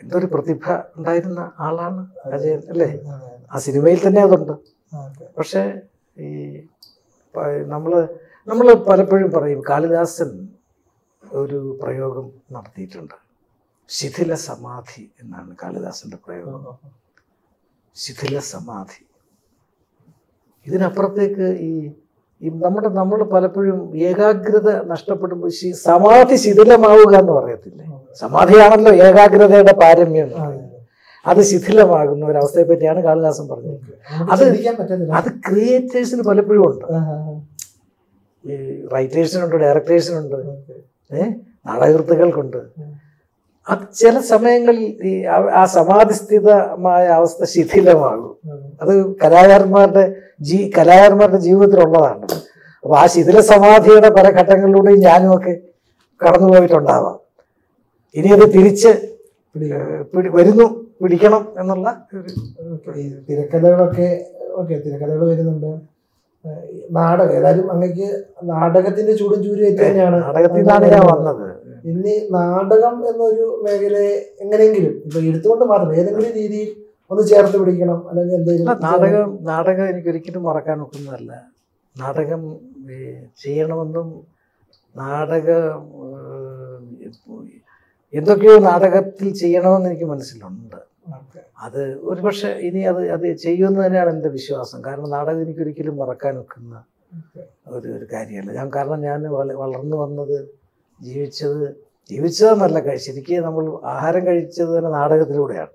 എന്തൊരു പ്രതിഭ ഉണ്ടായിരുന്ന ആളാണ് അജയൻ, അല്ലേ? ആ സിനിമയിൽ തന്നെ അതുണ്ട്. പക്ഷെ ഈ നമ്മൾ പലപ്പോഴും പറയും, കാളിദാസൻ ഒരു പ്രയോഗം നടത്തിയിട്ടുണ്ട്. ശിഥില സമാധി എന്നാണ് കാളിദാസന്റെ പ്രയോഗം. ശിഥില സമാധി. ഇതിനപ്പുറത്തേക്ക് നമ്മൾ പലപ്പോഴും ഏകാഗ്രത നഷ്ടപ്പെടുമ്പോൾ സമാധി ശിഥിലമാവുക എന്ന് പറയത്തില്ലേ? സമാധിയാണല്ലോ ഏകാഗ്രതയുടെ പാരമ്യം. അത് ശിഥിലമാകുന്ന ഒരവസ്ഥയെ പറ്റിയാണ് കാളിദാസൻ പറഞ്ഞത്. അത് ക്രിയേറ്റേഴ്സിന് പലപ്പോഴും ഉണ്ട്. ഈ റൈറ്റേഴ്സിനുണ്ട്, ഡയറക്ടേഴ്സിനുണ്ട്, നാടകൃത്തുക്കൾക്കുണ്ട്. അത് ചില സമയങ്ങളിൽ ആ സമാധിസ്ഥിതമായ അവസ്ഥ ശിഥിലമാകും. അത് കലാകാരന്മാരുടെ ജീവിതത്തിലുള്ളതാണ്. അപ്പൊ ആ ശിഥില സമാധിയുടെ പല ഘട്ടങ്ങളിലൂടെയും ഞാനുമൊക്കെ കടന്നുപോയിട്ടുണ്ടാവാം. ഇനി അത് തിരിച്ച് പിടിക്കണം എന്നുള്ള തിരക്കഥകൾ വരുന്നുണ്ട്. നാടകം ഏതായാലും അങ്ങക്ക് നാടകത്തിന്റെ ചൂടും ചൂരും തന്നെയാണ്. നാടകത്തിൽ നിന്നാണ് ഞാൻ വന്നത്. ഇനി നാടകം എന്നൊരു മേഖലയെ എങ്ങനെയെങ്കിലും ഇപ്പൊ എടുത്തുകൊണ്ട് മാത്രം ഏതെങ്കിലും രീതിയിൽ ഒന്ന് ചേർത്ത് പിടിക്കണം, അല്ലെങ്കിൽ എന്തെങ്കിലും. നാടകം എനിക്ക് ഒരിക്കലും മറക്കാൻ ഒക്കുന്നതല്ല. നാടകം ചെയ്യണമെന്നും എന്തൊക്കെയോ നാടകത്തിൽ ചെയ്യണമെന്ന് എനിക്ക് മനസ്സിലുണ്ട്. അത് ഒരുപക്ഷെ ഇനി അത് ചെയ്യുമെന്ന് തന്നെയാണ് എൻ്റെ വിശ്വാസം. കാരണം നാടകം എനിക്കൊരിക്കലും മറക്കാൻ ഒക്കുന്ന ഒരു കാര്യമല്ല. കാരണം ഞാൻ വളർന്നു വന്നത് ജീവിച്ചതെന്നല്ല, ശരിക്കും നമ്മൾ ആഹാരം കഴിച്ചത് തന്നെ നാടകത്തിലൂടെയാണ്.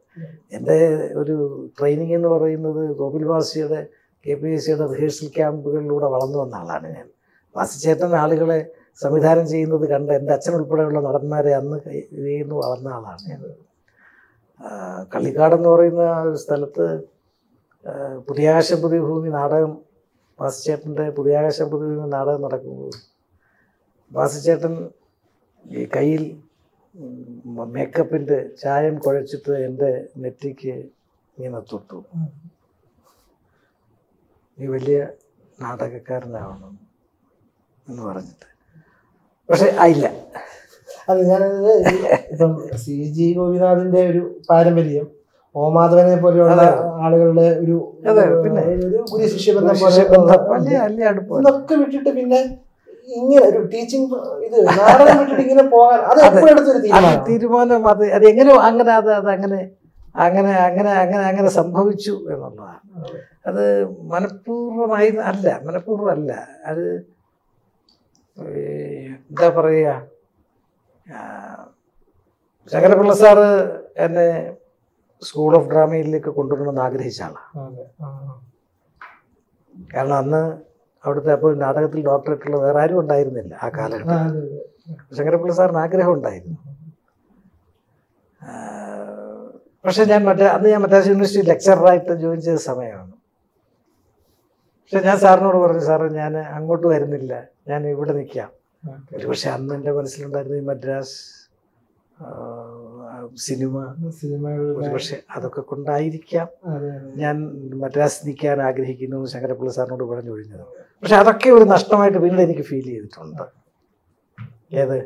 എൻ്റെ ഒരു ട്രെയിനിങ് എന്ന് പറയുന്നത് ഗോകുൽ വാസിയുടെ KPSCയുടെ റിഹേഴ്സൽ ക്യാമ്പുകളിലൂടെ വളർന്നു വന്ന ആളാണ് ഞാൻ. വാസിച്ചേട്ടൻ ആളുകളെ സംവിധാനം ചെയ്യുന്നത് കണ്ട് എൻ്റെ അച്ഛൻ ഉൾപ്പെടെയുള്ള നടന്മാരെ അന്ന് ചെയ്യുന്നു വളർന്ന ആളാണ് ഞാൻ. കള്ളിക്കാടെന്ന് പറയുന്ന ഒരു സ്ഥലത്ത് പുതിയാകാശം പുതിയ ഭൂമി നാടകം, വാസിച്ചേട്ടൻ്റെ പുതിയാകാശം പുതിയ ഭൂമി നാടകം നടക്കുമ്പോൾ വാസിച്ചേട്ടൻ ഈ കയ്യിൽ മേക്കപ്പിൻ്റെ ചായം കുഴച്ചിട്ട് എൻ്റെ നെറ്റിക്ക് ഇങ്ങനെ തൊട്ടു, നീ വലിയ നാടകക്കാരനാവണം എന്ന് പറഞ്ഞിട്ട്. പക്ഷെ ആയില്ല. അത് ഞാനത് ഇപ്പം CG ഗോപിനാഥിന്റെ ഒരു പാരമ്പര്യം, ഓമാധവനെ പോലെയുള്ള ആളുകളുടെ ഒരു ഗുരു ശിഷ്യബന്ധം പോലെ ഇതൊക്കെ വിട്ടിട്ട് പിന്നെ ഇങ്ങനെ ഒരു ടീച്ചിങ് ഇത് നാടകം വിട്ടിട്ട് ഇങ്ങനെ പോകാൻ അത് എപ്പോഴെടുത്തൊരു തീരുമാനം? അത് എങ്ങനെ അങ്ങനെ അങ്ങനെ അങ്ങനെ അങ്ങനെ അങ്ങനെ അങ്ങനെ സംഭവിച്ചു എന്നുള്ളതാണ്. അത് മനഃപൂർവ്വമായി മനഃപൂർവ്വമല്ല. അത് എന്താ പറയുക, ശങ്കരപിള്ള സാറ് എന്നെ സ്കൂൾ ഓഫ് ഡ്രാമയിലേക്ക് കൊണ്ടുവരണമെന്ന് ആഗ്രഹിച്ച ആളാണ്. കാരണം അന്ന് അവിടുത്തെ അപ്പോൾ നാടകത്തിൽ ഡോക്ടറേറ്റുള്ള വേറെ ആരും ഉണ്ടായിരുന്നില്ല ആ കാലഘട്ടത്തിൽ. ശങ്കരപിള്ള സാറിന് ആഗ്രഹം ഉണ്ടായിരുന്നു. പക്ഷെ അന്ന് ഞാൻ മദ്രാസ് യൂണിവേഴ്സിറ്റി ലെക്ചറായിട്ട് ജോയിൻ ചെയ്ത സമയമാണ്. പക്ഷെ ഞാൻ സാറിനോട് പറഞ്ഞു, സാറ് ഞാൻ അങ്ങോട്ട് വരുന്നില്ല, ഞാൻ ഇവിടെ നിൽക്കാം. ഒരു പക്ഷെ അന്ന് എൻ്റെ മനസ്സിലുണ്ടായിരുന്നു ഈ മദ്രാസ് സിനിമ പക്ഷെ അതൊക്കെ കൊണ്ടായിരിക്കാം ഞാൻ മദ്രാസ് നിൽക്കാൻ ആഗ്രഹിക്കുന്നു എന്ന് ശങ്കരപിള്ള സാറിനോട് പറഞ്ഞൊഴിഞ്ഞത്. പക്ഷെ അതൊക്കെ ഒരു നഷ്ടമായിട്ട് പിന്നീട് എനിക്ക് ഫീൽ ചെയ്തിട്ടുണ്ട്. ഏത്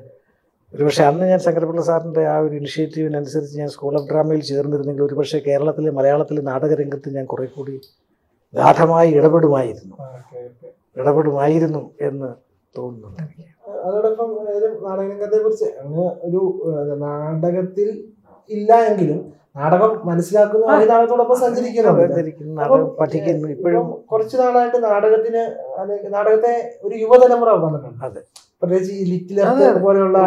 ഒരുപക്ഷെ അന്ന് ഞാൻ ശങ്കരപിള്ള സാറിൻ്റെ ആ ഒരു ഇനിഷ്യേറ്റീവിനനുസരിച്ച് ഞാൻ സ്കൂൾ ഓഫ് ഡ്രാമയിൽ ചേർന്നിരുന്നെങ്കിൽ ഒരുപക്ഷെ കേരളത്തിലെ മലയാളത്തിലെ നാടകരംഗത്ത് ഞാൻ കുറെ കൂടി ഗാഠമായി ഇടപെടുമായിരുന്നു എന്ന് തോന്നുന്നുണ്ട് എനിക്ക്. അതോടൊപ്പം നാടകരംഗത്തെ കുറിച്ച് അങ്ങ് ഒരു നാടകത്തിൽ ഇല്ല എങ്കിലും നാടകം മനസ്സിലാക്കുന്നു, നാടകത്തോടൊപ്പം സഞ്ചരിക്കുന്നു, പഠിക്കുന്നു. ഇപ്പോഴും കുറച്ചു നാളായിട്ട് നാടകത്തെ ഒരു യുവതലമുറ വന്നിട്ടുണ്ട്. അതെ, പ്രത്യേകിച്ച് ഈ ലിറ്റിൽ പോലെയുള്ള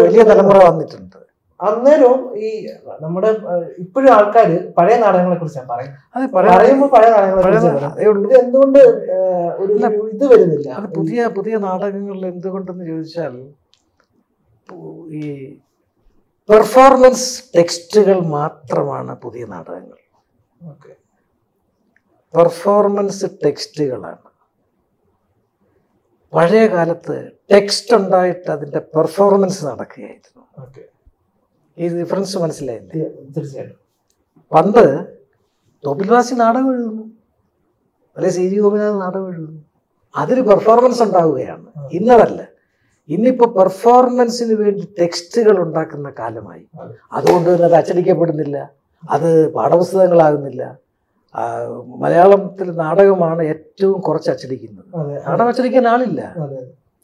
വലിയ തലമുറ വന്നിട്ടുണ്ട്. അന്നേരവും ഈ നമ്മുടെ ഇപ്പോഴും ആൾക്കാര് പഴയ നാടകങ്ങളെ കുറിച്ചാണ് പറയുമ്പോൾ പഴയ നാടകങ്ങളെ കുറിച്ച് ഇത് എന്തുകൊണ്ട് ഒരു ഇത് വരുന്നില്ല? അത് പുതിയ നാടകങ്ങളിൽ എന്തുകൊണ്ടെന്ന് ചോദിച്ചാൽ ഈ പെർഫോമൻസ് ടെക്സ്റ്റുകൾ മാത്രമാണ് പുതിയ നാടകങ്ങൾ. പെർഫോമൻസ് ടെക്സ്റ്റുകളാണ്. പഴയ കാലത്ത് ടെക്സ്റ്റ് ഉണ്ടായിട്ട് അതിൻ്റെ പെർഫോമൻസ് നടക്കുകയായിരുന്നു. ഈ ഡിഫറൻസ് മനസ്സിലായില്ലേ? തീർച്ചയായിട്ടും. പണ്ട് തോപ്പിൽവാസി നാടകം എഴുതുന്നു, അല്ലെ സി ജി ഗോപിനാഥ് നാടകം എഴുതുന്നു, അതിന് പെർഫോമൻസ് ഉണ്ടാവുകയാണ്. ഇന്നതല്ല. ഇന്നിപ്പോൾ പെർഫോമൻസിന് വേണ്ടി ടെക്സ്റ്റുകൾ ഉണ്ടാക്കുന്ന കാലമായി. അതുകൊണ്ട് തന്നെ അത് അച്ചടിക്കപ്പെടുന്നില്ല, അത് പാഠപുസ്തകങ്ങളാകുന്നില്ല. മലയാളത്തിൽ നാടകമാണ് ഏറ്റവും കുറച്ച് അച്ചടിക്കുന്നത്. നാടകം അച്ചടിക്കാൻ ആളില്ല.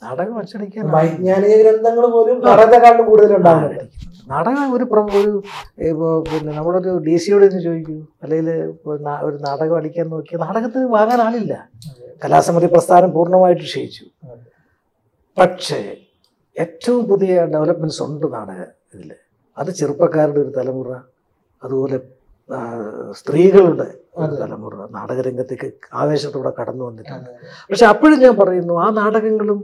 നാടകം അച്ചടിക്കാൻ വൈജ്ഞാനിക ഗ്രന്ഥങ്ങൾ പോലും നാടകത്തെക്കാളും കൂടുതലുണ്ടാകും. നാടകം ഒരു പിന്നെ നമ്മളൊരു ഡി സിയോട് ഇന്ന് ചോദിക്കൂ, അല്ലെങ്കിൽ ഒരു നാടകം അടിക്കാൻ നോക്കിയാൽ നാടകത്തിന് വാങ്ങാൻ ആളില്ല. കലാസമിതി പ്രസ്ഥാനം പൂർണ്ണമായിട്ട് ക്ഷയിച്ചു. പക്ഷേ ഏറ്റവും പുതിയ ഡെവലപ്മെൻറ്റ്സ് ഉണ്ട് നാടക ഇതിൽ. അത് ചെറുപ്പക്കാരുടെ ഒരു തലമുറ, അതുപോലെ സ്ത്രീകളുടെ ഒരു തലമുറ നാടകരംഗത്തേക്ക് ആവേശത്തോടെ കടന്നു വന്നിട്ടുണ്ട്. പക്ഷെ അപ്പോഴും ഞാൻ പറയുന്നു, ആ നാടകങ്ങളും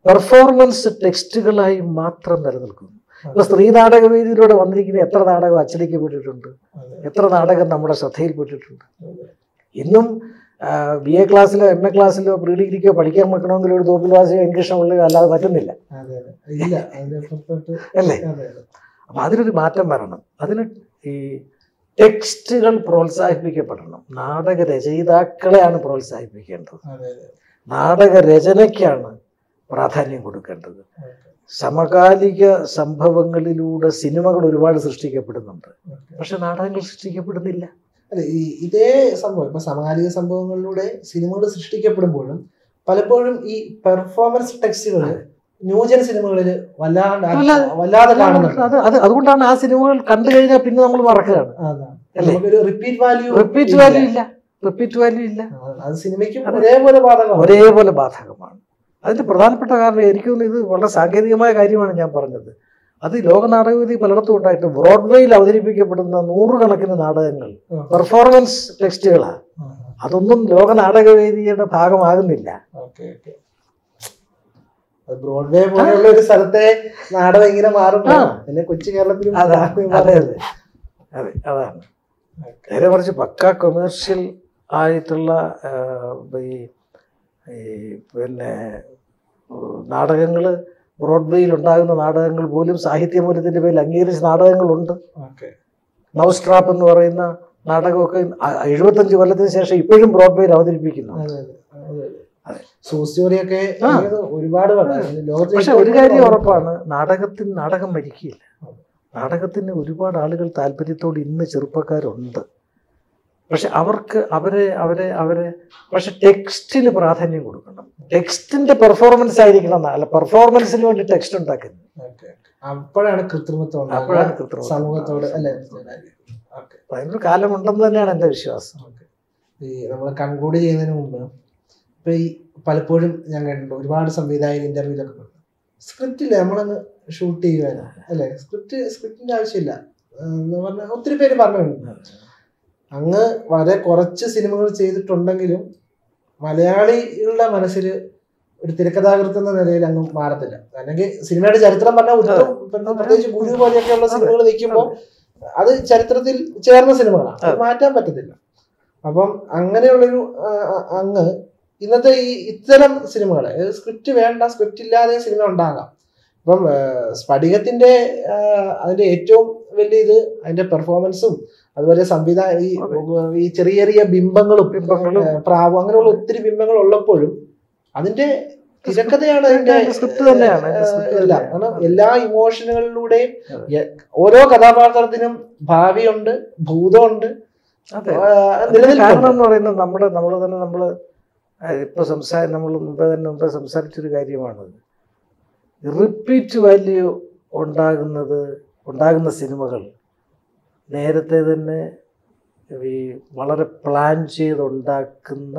പെർഫോമൻസ് ടെക്സ്റ്റുകളായി മാത്രം നിലനിൽക്കുന്നു. ഇപ്പൊ സ്ത്രീ നാടകവേദിയിലൂടെ വന്നിരിക്കുന്ന എത്ര നാടകം അച്ചടിക്കപ്പെട്ടിട്ടുണ്ട്, എത്ര നാടകം നമ്മുടെ ശ്രദ്ധയിൽപ്പെട്ടിട്ടുണ്ട്. ഇന്നും BA ക്ലാസ്സിലോ MA ക്ലാസ്സിലോ പ്രീ ഡിഗ്രിക്കോ പഠിക്കാൻ വെക്കണമെങ്കിൽ ഒരു തോപ്പിൽവാസിയോ ഇൻകൃഷ്ണപിള്ളയോ അല്ലാതെ പറ്റുന്നില്ല, അല്ലേ? അപ്പം അതിനൊരു മാറ്റം വരണം. അതിന് ഈ ടെക്സ്റ്റുകൾ പ്രോത്സാഹിപ്പിക്കപ്പെടണം. നാടക രചയിതാക്കളെയാണ് പ്രോത്സാഹിപ്പിക്കേണ്ടത്. നാടകരചനയ്ക്കാണ് പ്രാധാന്യം കൊടുക്കേണ്ടത്. സമകാലിക സംഭവങ്ങളിലൂടെ സിനിമകൾ ഒരുപാട് സൃഷ്ടിക്കപ്പെടുന്നുണ്ട്, പക്ഷെ നാടകങ്ങൾ സൃഷ്ടിക്കപ്പെടുന്നില്ല. അല്ലെ, ഇതേ സംഭവം ഇപ്പൊ സമകാലിക സംഭവങ്ങളിലൂടെ സിനിമകൾ സൃഷ്ടിക്കപ്പെടുമ്പോഴും പലപ്പോഴും ഈ പെർഫോമൻസ് ടെക്സ്റ്റുകൾ ന്യൂജൻ സിനിമകളിൽ വല്ലാതെ കാണുന്നുണ്ട്. അതുകൊണ്ടാണ് ആ സിനിമകൾ കണ്ടു കഴിഞ്ഞാൽ പിന്നെ നമ്മൾ മറക്കുകയാണ്. റിപ്പീറ്റ് വാല്യൂ ഇല്ല. അത് സിനിമയ്ക്കും ഒരേപോലെ ബാധകമാണ്. അതിന്റെ പ്രധാനപ്പെട്ട കാരണം എനിക്ക് തോന്നുന്നു, ഇത് വളരെ സാങ്കേതികമായ കാര്യമാണ് ഞാൻ പറഞ്ഞത്. അത് ലോക നാടകവേദി പലയിടത്തും ഉണ്ടായിട്ട് ബ്രോഡ്വേയിൽ അവതരിപ്പിക്കപ്പെടുന്ന നൂറുകണക്കിന് നാടകങ്ങൾ പെർഫോമൻസ് ടെക്സ്റ്റുകളാണ്. അതൊന്നും ലോക നാടകവേദിയുടെ ഭാഗമാകുന്നില്ല. ബ്രോഡ്വേ പോലെയുള്ള ഒരു സ്ഥലത്തെ നാടകം ഇങ്ങനെ മാറുമ്പോൾ പിന്നെ കൊച്ചു കേരളത്തിലും അതെ അതാണ്. നേരെ മറിച്ച് പക്ക കൊമേഴ്ഷ്യൽ ആയിട്ടുള്ള ഈ പിന്നെ നാടകങ്ങൾ, ബ്രോഡ്വേയിൽ ഉണ്ടാകുന്ന നാടകങ്ങൾ പോലും സാഹിത്യമൂല്യത്തിൻ്റെ പേരിൽ അംഗീകരിച്ച നാടകങ്ങളുണ്ട്. മൗസ് ട്രാപ്പ് എന്ന് പറയുന്ന നാടകമൊക്കെ 75 കൊല്ലത്തിന് ശേഷം ഇപ്പോഴും ബ്രോഡ്വേയിൽ അവതരിപ്പിക്കുന്നു. ഒരുപാട്. പക്ഷെ ഒരു കാര്യം ഉറപ്പാണ്, നാടകം മരിക്കില്ല. നാടകത്തിന് ഒരുപാട് ആളുകൾ താല്പര്യത്തോട് ഇന്ന് ചെറുപ്പക്കാരുണ്ട്. പക്ഷെ അവരെ പക്ഷെ ടെക്സ്റ്റിന് പ്രാധാന്യം കൊടുക്കണം. ടെക്സ്റ്റിന്റെ പെർഫോമൻസ് ആയിരിക്കണം, അല്ല പെർഫോമൻസിന് വേണ്ടി ടെക്സ്റ്റ് ഉണ്ടാക്കുന്നത്. അപ്പോഴാണ് കൃത്രിമത്വം സമൂഹത്തോട് അല്ലെ അതിനൊരു കാലമുണ്ടെന്ന് തന്നെയാണ് എൻ്റെ വിശ്വാസം. ഈ നമ്മൾ കൺക്ലൂഡ് ചെയ്യുന്നതിന് മുമ്പ് ഇപ്പൊ ഈ പലപ്പോഴും ഞാൻ കണ്ടിട്ടുണ്ട് ഒരുപാട് സംവിധായക ഇന്റർവ്യൂലൊക്കെ സ്ക്രിപ്റ്റില്ല നമ്മളങ്ങ് ഷൂട്ട് ചെയ്യുവാനാണ് അല്ലെ, സ്ക്രിപ്റ്റിന്റെ ആവശ്യമില്ല എന്ന് പറഞ്ഞാൽ ഒത്തിരി പേര് പറഞ്ഞിട്ടുണ്ട്. അങ്ങ് വളരെ കുറച്ച് സിനിമകൾ ചെയ്തിട്ടുണ്ടെങ്കിലും മലയാളികളുടെ മനസ്സിൽ ഒരു തിരക്കഥാകൃത്ത് എന്ന നിലയിൽ അങ്ങ് മാറത്തില്ല. അല്ലെങ്കിൽ സിനിമയുടെ ചരിത്രം പറഞ്ഞാൽ പ്രത്യേകിച്ച് ഗുരു പോലെയൊക്കെയുള്ള സിനിമകൾ നിൽക്കുമ്പോൾ അത് ചരിത്രത്തിൽ ചേർന്ന സിനിമകളാണ്, അത് മാറ്റാൻ പറ്റത്തില്ല. അപ്പം അങ്ങനെയുള്ളൊരു അങ്ങ് ഇന്നത്തെ ഈ ഇത്തരം സിനിമകളെ സ്ക്രിപ്റ്റ് വേണ്ട, സ്ക്രിപ്റ്റ് ഇല്ലാതെ സിനിമ ഉണ്ടാകാം. അപ്പം സ്ഫടികത്തിന്റെ അതിന്റെ ഏറ്റവും വലിയ ഇത് അതിന്റെ പെർഫോമൻസും അതുപോലെ ഈ ചെറിയ ചെറിയ ബിംബങ്ങളും പ്രാവും അങ്ങനെയുള്ള ഒത്തിരി ബിംബങ്ങൾ ഉള്ളപ്പോഴും അതിന്റെ തിരക്കഥയാണ് അതിന്റെ സ്ക്രിപ്റ്റ് തന്നെയാണ് എല്ലാം. കാരണം എല്ലാ ഇമോഷനുകളിലൂടെയും ഓരോ കഥാപാത്രത്തിനും ഭാവിയുണ്ട്, ഭൂതമുണ്ട്. കാരണം എന്ന് പറയുന്നത് നമ്മള് ഇപ്പൊ മുമ്പേ സംസാരിച്ചൊരു കാര്യമാണ്. റിപ്പീറ്റ് വാല്യൂ ഉണ്ടാകുന്ന സിനിമകൾ നേരത്തെ തന്നെ ഈ വളരെ പ്ലാൻ ചെയ്തുണ്ടാക്കുന്ന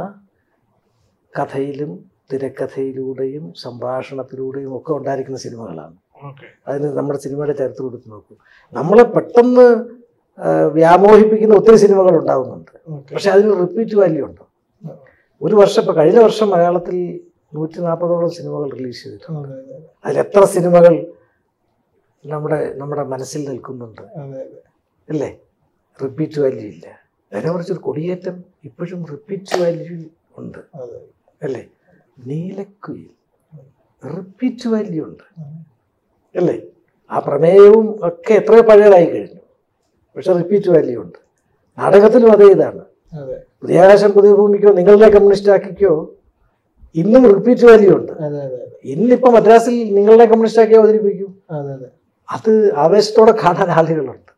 കഥയിലും തിരക്കഥയിലൂടെയും സംഭാഷണത്തിലൂടെയും ഒക്കെ ഉണ്ടായിരിക്കുന്ന സിനിമകളാണ്. അതിന് നമ്മുടെ സിനിമയുടെ ചരിത്രം എടുത്ത് നോക്കൂ. നമ്മളെ പെട്ടെന്ന് വ്യാമോഹിപ്പിക്കുന്ന ഒത്തിരി സിനിമകൾ ഉണ്ടാകുന്നുണ്ട്, പക്ഷെ അതിന് റിപ്പീറ്റ് വാല്യൂ ഉണ്ട്. ഒരു വർഷം ഇപ്പൊ കഴിഞ്ഞ വർഷം മലയാളത്തിൽ 140ഓളം സിനിമകൾ റിലീസ് ചെയ്തിട്ടുണ്ട്. അതിലെത്ര സിനിമകൾ നമ്മുടെ മനസ്സിൽ നിൽക്കുന്നുണ്ട് അല്ലേ? റിപ്പീറ്റ് വാല്യൂ ഇല്ല. അതിനെ കുറിച്ചൊരു കൊടിയേറ്റം ഇപ്പോഴും റിപ്പീറ്റ് വാല്യൂ ഉണ്ട് അല്ലേ? നീലക്കുയിൽ റിപ്പീറ്റ് വാല്യൂ ഉണ്ട് അല്ലേ? ആ പ്രമേയവും ഒക്കെ എത്രയോ പഴയതായി കഴിഞ്ഞു, പക്ഷെ റിപ്പീറ്റ് വാല്യൂ ഉണ്ട്. നാടകത്തിലും അതേ ഇതാണ്. പുതിയാകാശം പുതിയ ഭൂമിക്കോ നിങ്ങളുടെ കമ്മ്യൂണിസ്റ്റ് ആക്കിക്കോ ഇന്നും റിപ്പീറ്റ് വാല്യൂ ഉണ്ട്. ഇന്നിപ്പോ മദ്രാസിൽ നിങ്ങളുടെ കമ്മ്യൂണിസ്റ്റ് ആക്കി അവതരിപ്പിക്കും, അത് ആവേശത്തോടെ കാണാൻ ആളുകളുണ്ട്.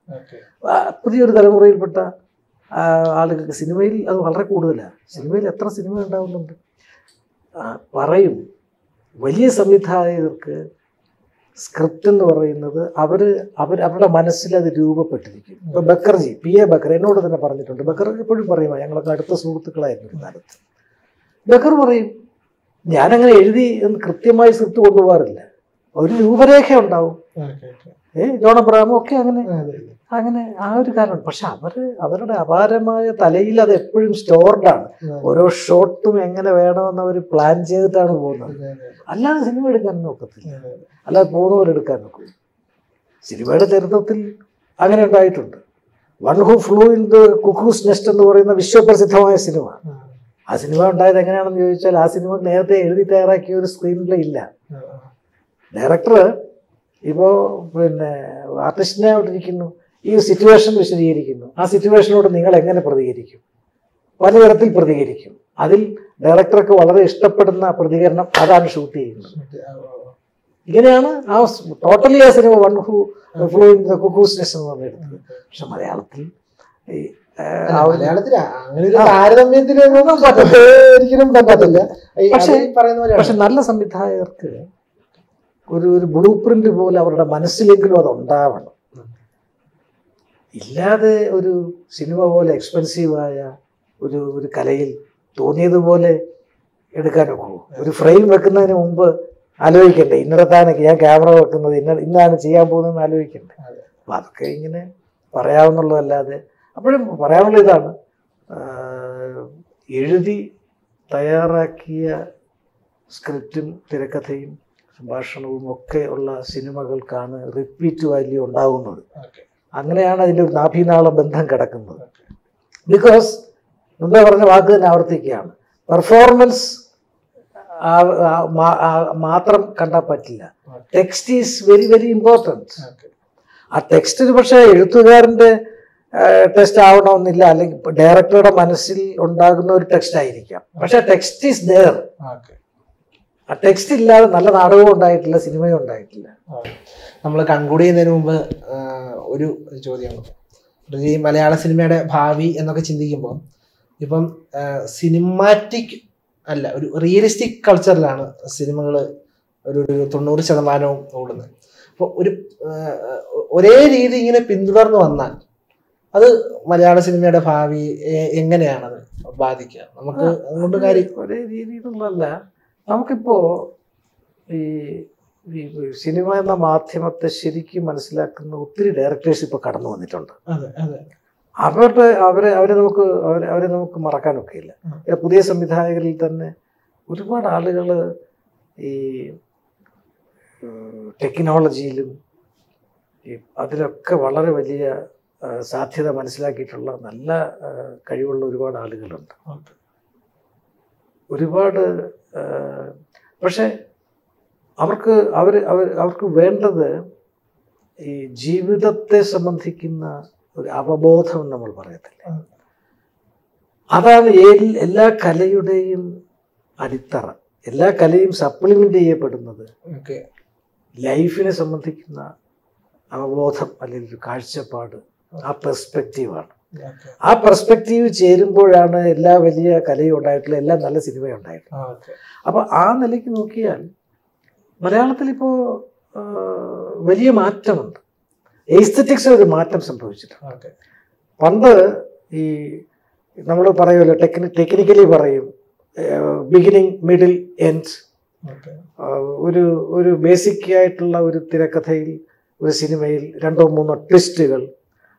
പുതിയൊരു തലമുറയിൽപ്പെട്ട ആളുകൾക്ക് സിനിമയിൽ അത് വളരെ കൂടുതലാണ്. സിനിമയിൽ എത്ര സിനിമ ഉണ്ടാവുന്നുണ്ട് പറയും. വലിയ സംവിധായകർക്ക് സ്ക്രിപ്റ്റ് എന്ന് പറയുന്നത് അവരുടെ മനസ്സിൽ അത് രൂപപ്പെട്ടിരിക്കും. ഇപ്പൊ ബക്കർജി, PA ബക്കർ എന്നോട് തന്നെ പറഞ്ഞിട്ടുണ്ട്. ബക്കർ എപ്പോഴും പറയുമോ, ഞങ്ങളൊക്കെ അടുത്ത സുഹൃത്തുക്കളായിരുന്നു ഒരു കാലത്ത്. ബക്കർ പറയും, ഞാനങ്ങനെ എഴുതി എന്ന് കൃത്യമായി സ്ക്രിപ്റ്റ് കൊണ്ടുപോകാറില്ല, ഒരു രൂപരേഖ ഉണ്ടാവും. ജോൺ അബ്രഹാമും ഒക്കെ അങ്ങനെ ആ ഒരു കാരണമാണ്. പക്ഷെ അവരുടെ അപാരമായ തലയിൽ അത് എപ്പോഴും സ്റ്റോർഡാണ്. ഓരോ ഷോട്ടും എങ്ങനെ വേണമെന്ന് അവർ പ്ലാൻ ചെയ്തിട്ടാണ് പോകുന്നത്. അല്ലാതെ സിനിമ എടുക്കാൻ നോക്കത്തില്ല, അല്ലാതെ പോകുന്നവരെടുക്കാൻ നോക്കും. സിനിമയുടെ ചരിത്രത്തിൽ അങ്ങനെ ഉണ്ടായിട്ടുണ്ട്. One who flu in the cuckoo's nest എന്ന് പറയുന്ന വിശ്വപ്രസിദ്ധമായ സിനിമ. ആ സിനിമ ഉണ്ടായത് എങ്ങനെയാണെന്ന് ചോദിച്ചാൽ, ആ സിനിമ നേരത്തെ എഴുതി തയ്യാറാക്കിയ ഒരു സ്ക്രീൻ പ്ലേ ഇല്ല. ഡയറക്ടർ ഇപ്പോൾ ആർട്ടിസ്റ്റിനെ അവിടെയിരിക്കുന്നു, ഈ സിറ്റുവേഷൻ വിശദീകരിക്കുന്നു. ആ സിറ്റുവേഷനോട് നിങ്ങൾ എങ്ങനെ പ്രതികരിക്കും? പലതരത്തിൽ പ്രതികരിക്കും. അതിൽ ഡയറക്ടർക്ക് വളരെ ഇഷ്ടപ്പെടുന്ന പ്രതികരണം അതാണ് ഷൂട്ട് ചെയ്യുന്നത്. ഇങ്ങനെയാണ് ആ ടോട്ടലി ആ cinema one who flu in the cuckoo's nest എന്ന് പറഞ്ഞെടുത്തത്. പക്ഷെ മലയാളത്തിൽ പക്ഷെ നല്ല സംവിധായകർക്ക് ഒരു ബ്ലൂ പ്രിന്റ് പോലെ അവരുടെ മനസ്സിലെങ്കിലും അത് ഉണ്ടാവണം. ഇല്ലാതെ ഒരു സിനിമ പോലെ എക്സ്പെൻസീവായ ഒരു കലയിൽ തോന്നിയതുപോലെ എടുക്കാനൊക്കെ ഒരു ഫ്രെയിം വെക്കുന്നതിന് മുമ്പ് ആലോചിക്കണ്ടേ, ഇന്നിടത്താണ് ഞാൻ ക്യാമറ വെക്കുന്നത്, ഇന്നാണ് ചെയ്യാൻ പോകുന്നതെന്ന് ആലോചിക്കണ്ടേ. അപ്പം അതൊക്കെ ഇങ്ങനെ പറയാവുന്നുള്ളതല്ലാതെ അപ്പോഴും പറയാനുള്ള ഇതാണ്, എഴുതി തയ്യാറാക്കിയ സ്ക്രിപ്റ്റും തിരക്കഥയും സംഭാഷണവും ഒക്കെ ഉള്ള സിനിമകൾക്കാണ് റിപ്പീറ്റ് വാല്യൂ ഉണ്ടാകുന്നത്. അങ്ങനെയാണ് അതിൻ്റെ ഒരു നാഭീനാള ബന്ധം കിടക്കുന്നത്. ബിക്കോസ് മുമ്പേ പറഞ്ഞ വാക്ക് തന്നെ ആവർത്തിക്കുകയാണ്, പെർഫോമൻസ് മാത്രം കണ്ടാൽ പറ്റില്ല. Text is very very important. ആ ടെക്സ്റ്റിന് പക്ഷേ എഴുത്തുകാരൻ്റെ ടെക്സ്റ്റ് ആവണമെന്നില്ല, അല്ലെങ്കിൽ ഡയറക്ടറുടെ മനസ്സിൽ ഉണ്ടാകുന്ന ഒരു ടെക്സ്റ്റ് ആയിരിക്കാം. പക്ഷെ ടെക്സ്റ്റ് ഈസ് ദെയർ. ആ ടെക്സ്റ്റ് ഇല്ലാതെ നല്ല നാടകവും ഉണ്ടായിട്ടില്ല, സിനിമയും ഉണ്ടായിട്ടില്ല. നമ്മൾ കൺക്ലൂഡ് ചെയ്യുന്നതിന് മുമ്പ് ഒരു ചോദ്യമാണ്, ഈ മലയാള സിനിമയുടെ ഭാവി എന്നൊക്കെ ചിന്തിക്കുമ്പോൾ ഇപ്പം സിനിമാറ്റിക് അല്ല, ഒരു റിയലിസ്റ്റിക് കൾച്ചറിലാണ് സിനിമകൾ ഒരു 90% ഓടുന്നത്. അപ്പോൾ ഒരേ രീതി ഇങ്ങനെ പിന്തുടർന്ന് വന്നാൽ അത് മലയാള സിനിമയുടെ ഭാവി എങ്ങനെയാണത് ബാധിക്കുക? നമുക്ക് അതുകൊണ്ട് കാര്യം ഒരേ രീതിയിലുള്ളതല്ല. നമുക്കിപ്പോ ഈ സിനിമ എന്ന മാധ്യമത്തെ ശരിക്കും മനസ്സിലാക്കുന്ന ഒത്തിരി ഡയറക്ടേഴ്സ് ഇപ്പോൾ കടന്നു വന്നിട്ടുണ്ട്. അവരെ നമുക്ക് മറക്കാനൊക്കെ ഇല്ല. പുതിയ സംവിധായകരിൽ തന്നെ ഒരുപാട് ആളുകൾ ഈ ടെക്നോളജിയിലും അതിലൊക്കെ വളരെ വലിയ സാധ്യത മനസ്സിലാക്കിയിട്ടുള്ള നല്ല കഴിവുള്ള ഒരുപാട് ആളുകളുണ്ട്. ഒരുപാട് പക്ഷെ അവർക്ക് വേണ്ടത് ഈ ജീവിതത്തെ സംബന്ധിക്കുന്ന ഒരു അവബോധം നമ്മൾ പറയത്തില്ല. അതാണ് എല്ലാ കലയുടെയും അടിത്തറ. എല്ലാ കലയും സപ്ലിമെന്റ് ചെയ്യപ്പെടുന്നത് ലൈഫിനെ സംബന്ധിക്കുന്ന അവബോധം അല്ലെങ്കിൽ ഒരു കാഴ്ചപ്പാട്, ആ പെർസ്പെക്റ്റീവാണ്. ആ പെർസ്പെക്റ്റീവ് ചേരുമ്പോഴാണ് എല്ലാ വലിയ കലയും ഉണ്ടായിട്ടുള്ള എല്ലാ നല്ല സിനിമയും ഉണ്ടായിട്ടുള്ളത്. അപ്പോൾ ആ നിലയ്ക്ക് നോക്കിയാൽ മലയാളത്തിൽ ഇപ്പോൾ വലിയ മാറ്റമുണ്ട്. എസ്തെറ്റിക്സിൽ ഒരു മാറ്റം സംഭവിച്ചിട്ടുണ്ട്. പണ്ട് ഈ നമ്മൾ പറയുമല്ലോ, ടെക്നിക്കലി പറയും ബിഗിനിങ്, മിഡിൽ, എൻഡ്. ഒരു ബേസിക് ആയിട്ടുള്ള ഒരു തിരക്കഥയിൽ, ഒരു സിനിമയിൽ 2-3 ട്വിസ്റ്റുകൾ,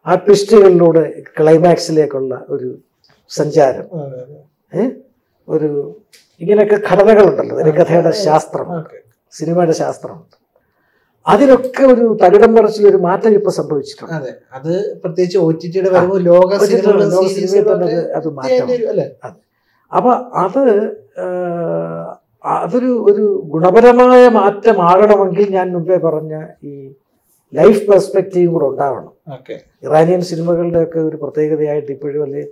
ആ ട്വിസ്റ്റുകളിലൂടെ ക്ലൈമാക്സിലേക്കുള്ള ഒരു സഞ്ചാരം, ഒരു ഇങ്ങനെയൊക്കെ ഘടനകളുണ്ടല്ലോ. തിരക്കഥയുടെ ശാസ്ത്രമുണ്ട്, സിനിമയുടെ ശാസ്ത്രമുണ്ട്. അതിലൊക്കെ ഒരു തകിടം മറിച്ചിലൊരു മാറ്റം ഇപ്പൊ സംഭവിച്ചിട്ടുണ്ട്. അതെ, അത് പ്രത്യേകിച്ച് OTT-യുടെ വരുമ്പോൾ ലോക സിനിമയിൽ തന്നെ അത് മാറ്റം. അപ്പൊ അതൊരു ഗുണപരമായ മാറ്റമാകണമെങ്കിൽ ഞാൻ മുമ്പേ പറഞ്ഞ ഈ ലൈഫ് പെർസ്പെക്റ്റീവും കൂടെ ഉണ്ടാവണം. ഇറാനിയൻ സിനിമകളുടെ ഒക്കെ ഒരു പ്രത്യേകതയായിട്ട് ഇപ്പോഴും അല്ലെ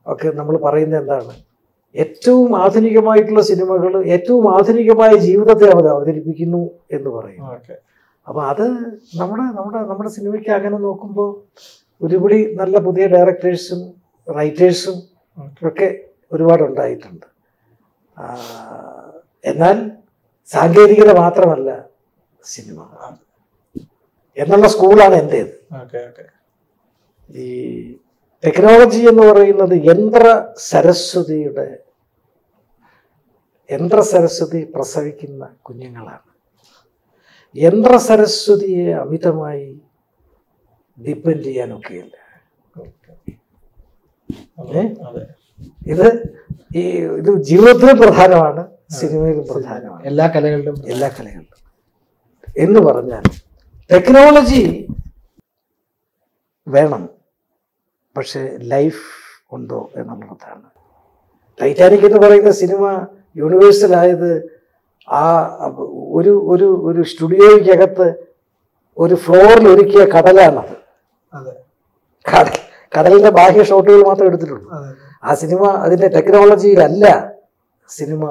ഒക്കെ നമ്മൾ പറയുന്നത് എന്താണ്, ഏറ്റവും ആധുനികമായിട്ടുള്ള സിനിമകൾ ഏറ്റവും ആധുനികമായ ജീവിതത്തെ അവതരിപ്പിക്കുന്നു എന്ന് പറയും. അപ്പോൾ അത് നമ്മുടെ സിനിമയ്ക്ക് അങ്ങനെ നോക്കുമ്പോൾ ഒരുപടി നല്ല പുതിയ ഡയറക്ടേഴ്സും റൈറ്റേഴ്സും ഒക്കെ ഒരുപാടുണ്ടായിട്ടുണ്ട്. എന്നാൽ സാങ്കേതികത മാത്രമല്ല സിനിമ എന്നുള്ള സ്കൂളാണ് എൻ്റേത്. ഈ ടെക്നോളജി എന്ന് പറയുന്നത് യന്ത്ര സരസ്വതി പ്രസവിക്കുന്ന കുഞ്ഞുങ്ങളാണ്. യന്ത്ര സരസ്വതിയെ അമിതമായി ഡിപ്പെൻഡ് ചെയ്യാനൊക്കെയില്ല. ഇത് ജീവിതത്തിലും പ്രധാനമാണ്, സിനിമയിലും പ്രധാനമാണ്, എല്ലാ കലകളിലും എന്ന് പറഞ്ഞാൽ ടെക്നോളജി വേണം, പക്ഷെ ലൈഫ് ഉണ്ടോ എന്നുള്ളതാണ്. ടൈറ്റാനിക് എന്ന് പറയുന്ന സിനിമ യൂണിവേഴ്സലായത് ആ ഒരു സ്റ്റുഡിയോയ്ക്കകത്ത് ഒരു ഫ്ലോറിൽ ഒരുക്കിയ കടലാണത്. കടലിന്റെ ബാഹ്യ ഷോട്ടുകൾ മാത്രം എടുത്തിട്ടുള്ളൂ. ആ സിനിമ അതിന്റെ ടെക്നോളജിയിലല്ല സിനിമ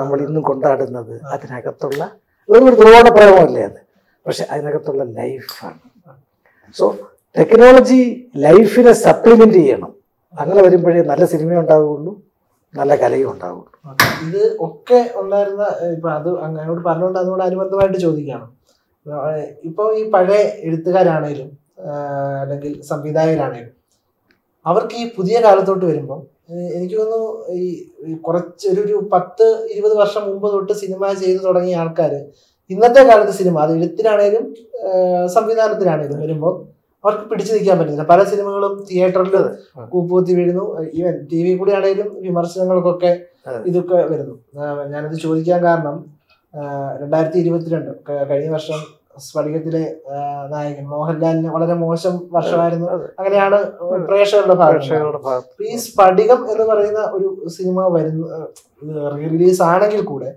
നമ്മൾ ഇന്നും കൊണ്ടാടുന്നത്. അതിനകത്തുള്ള ഒരു ദ്രോണപ്രയമല്ലേ അത്, പക്ഷെ അതിനകത്തുള്ള ലൈഫാണ്. സോ ടെക്നോളജി ലൈഫിനെ സപ്ലിമെന്റ് ചെയ്യണം. അങ്ങനെ വരുമ്പോഴേ നല്ല സിനിമ ഉണ്ടാവുകയുള്ളൂ, നല്ല കലയും ഉണ്ടാവുള്ളൂ. ഇത് ഒക്കെ ഉണ്ടായിരുന്ന ഇപ്പൊ അത് അങ്ങോട്ട് പറഞ്ഞുകൊണ്ട് അതുകൊണ്ട് അനുബന്ധമായിട്ട് ചോദിക്കുകയാണ്. ഇപ്പോൾ ഈ പഴയ എഴുത്തുകാരാണേലും അല്ലെങ്കിൽ സംവിധായകരാണേലും അവർക്ക് ഈ പുതിയ കാലത്തോട്ട് വരുമ്പോൾ എനിക്ക് തോന്നുന്നു ഈ കുറച്ചൊരു 10-20 വർഷം മുമ്പ് തൊട്ട് സിനിമ ചെയ്തു തുടങ്ങിയ ആൾക്കാർ ഇന്നത്തെ കാലത്ത് സിനിമ അത് എഴുത്തിനാണേലും സംവിധാനത്തിനാണേലും വരുമ്പോൾ അവർക്ക് പിടിച്ചു നിൽക്കാൻ പറ്റുന്നില്ല. പല സിനിമകളും തിയേറ്ററിൽ കൂപ്പൂത്തി വീഴുന്നു. ഈവൻ TV കൂടി ആണെങ്കിലും വിമർശനങ്ങൾക്കൊക്കെ ഇതൊക്കെ വരുന്നു. ഞാനത് ചോദിക്കാൻ കാരണം 2022 കഴിഞ്ഞ വർഷം സ്ഫടികത്തിലെ നായകൻ മോഹൻലാലിന് വളരെ മോശം വർഷമായിരുന്നു. അങ്ങനെയാണ് പ്രേക്ഷകരുടെ ഭാഗം. ഈ സ്ഫടികം എന്ന് പറയുന്ന ഒരു സിനിമ റിലീസ് ആണെങ്കിൽ കൂടെ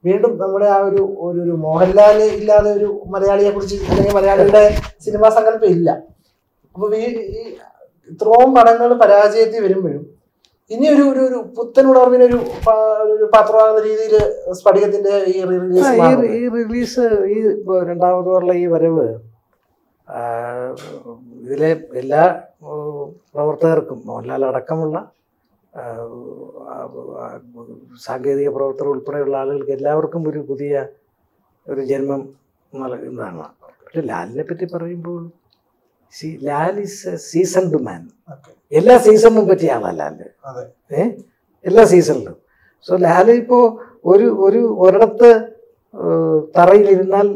വീണ്ടും നമ്മുടെ ആ ഒരു മോഹൻലാൽ ഇല്ലാതെ ഒരു മലയാളിയെ കുറിച്ച് അല്ലെങ്കിൽ മലയാളിയുടെ സിനിമാ സങ്കല്പം ഇല്ല. അപ്പൊ ഈ ഇത്രയും പടങ്ങൾ പരാജയത്തിൽ വരുമ്പോഴും ഇനി ഒരു പുത്തൻ ഉണർവിനൊരു പാത്രമാകുന്ന രീതിയിൽ സ്ഫടികത്തിന്റെ ഈ റിലീസ് ഈ രണ്ടാമതുള്ള ഈ വരവ് ഇതിലെ എല്ലാ പ്രവർത്തകർക്കും മോഹൻലാൽ അടക്കമുള്ള സാങ്കേതിക പ്രവർത്തകർ ഉൾപ്പെടെയുള്ള ആളുകൾക്ക് എല്ലാവർക്കും ഒരു പുതിയ ഒരു ജന്മം നൽകുന്നതാണ്. പക്ഷെ ലാലിനെ പറ്റി പറയുമ്പോൾ ലാൽ ഈസ് എ സീസൺഡ് മാൻ. എല്ലാ സീസണിനും പറ്റിയ ആളാണ് ലാല്. എല്ലാ സീസണിലും. സോ ലാല് ഇപ്പോൾ ഒരിടത്ത് തറയിലിരുന്നാൽ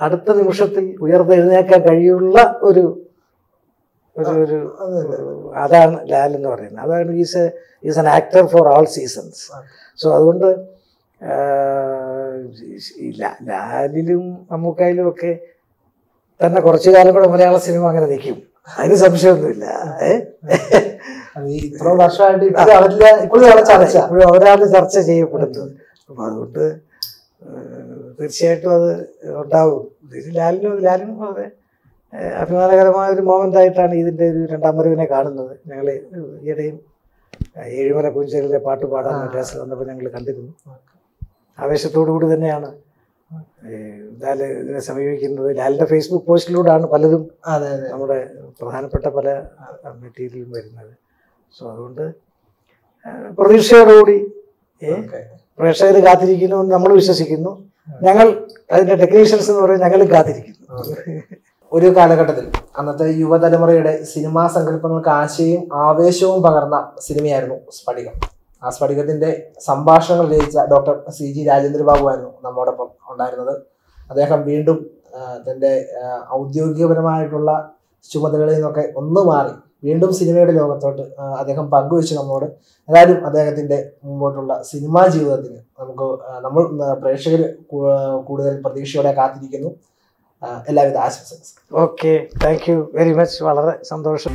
അടുത്ത നിമിഷത്തിൽ ഉയർത്തെഴുന്നേക്കാൻ കഴിയുള്ള ഒരു അതാണ് ലാൽ എന്ന് പറയുന്നത്. അതാണ് is an actor four all seasons. So അതുകൊണ്ട് ലാലിലും മമ്മൂക്കായിലും ഒക്കെ തന്നെ കുറച്ചു കാലം കൂടെ മലയാള സിനിമ അങ്ങനെ നിൽക്കും, അതിന് സംശയമൊന്നുമില്ല. ഇത്ര വർഷമായിട്ട് ഇപ്പോഴും അവരാണ് ചർച്ച ചെയ്യപ്പെടുന്നത്. അപ്പം അതുകൊണ്ട് തീർച്ചയായിട്ടും അത് ഉണ്ടാവും. ലാലിനും വളരെ അഭിമാനകരമായ ഒരു മൊമെൻ്റ് ആയിട്ടാണ് ഇതിൻ്റെ ഒരു രണ്ടാം വരവിനെ കാണുന്നത്. ഞങ്ങൾ ഈയിടെയും ഏഴുമല പൂഞ്ചേരിയിലെ പാട്ട് പാടാൻ രസം വന്നപ്പോൾ ഞങ്ങൾ കണ്ടിരുന്നു. ആവേശത്തോടു കൂടി തന്നെയാണ് ലാൽ ഇതിനെ സമീപിക്കുന്നത്. ലാലിൻ്റെ ഫേസ്ബുക്ക് പോസ്റ്റിലൂടെയാണ് പലതും നമ്മുടെ പ്രധാനപ്പെട്ട പല മെറ്റീരിയലും വരുന്നത്. സോ അതുകൊണ്ട് പ്രതീക്ഷയോടുകൂടി പ്രേക്ഷകർ കാത്തിരിക്കുന്നു എന്ന് നമ്മൾ വിശ്വസിക്കുന്നു. ഞങ്ങൾ അതിൻ്റെ ടെക്നീഷ്യൻസ് എന്ന് പറയുന്നത് ഞങ്ങളും കാത്തിരിക്കുന്നു. ഒരു കാലഘട്ടത്തിൽ അന്നത്തെ യുവതലമുറയുടെ സിനിമാ സങ്കല്പങ്ങൾക്ക് ആശയവും ആവേശവും പകർന്ന സിനിമയായിരുന്നു സ്ഫടികം. ആ സ്ഫടികത്തിന്റെ സംഭാഷണങ്ങൾ രചിച്ച ഡോക്ടർ CG രാജേന്ദ്രബാബു ആയിരുന്നു നമ്മോടൊപ്പം ഉണ്ടായിരുന്നത്. അദ്ദേഹം വീണ്ടും തൻ്റെ ഔദ്യോഗികപരമായിട്ടുള്ള ചുമതലകളിൽ നിന്നൊക്കെ ഒന്ന് മാറി വീണ്ടും സിനിമയുടെ ലോകത്തോട്ട് അദ്ദേഹം പങ്കുവെച്ചു നമ്മോട്. ഏതായാലും അദ്ദേഹത്തിന്റെ മുമ്പോട്ടുള്ള സിനിമാ ജീവിതത്തിന് നമ്മൾ പ്രേക്ഷകർ കൂടുതൽ പ്രതീക്ഷയോടെ കാത്തിരിക്കുന്നു. എല്ലാവിധ ആശംസകൾ. Okay, thank you very much. വളരെ സന്തോഷം.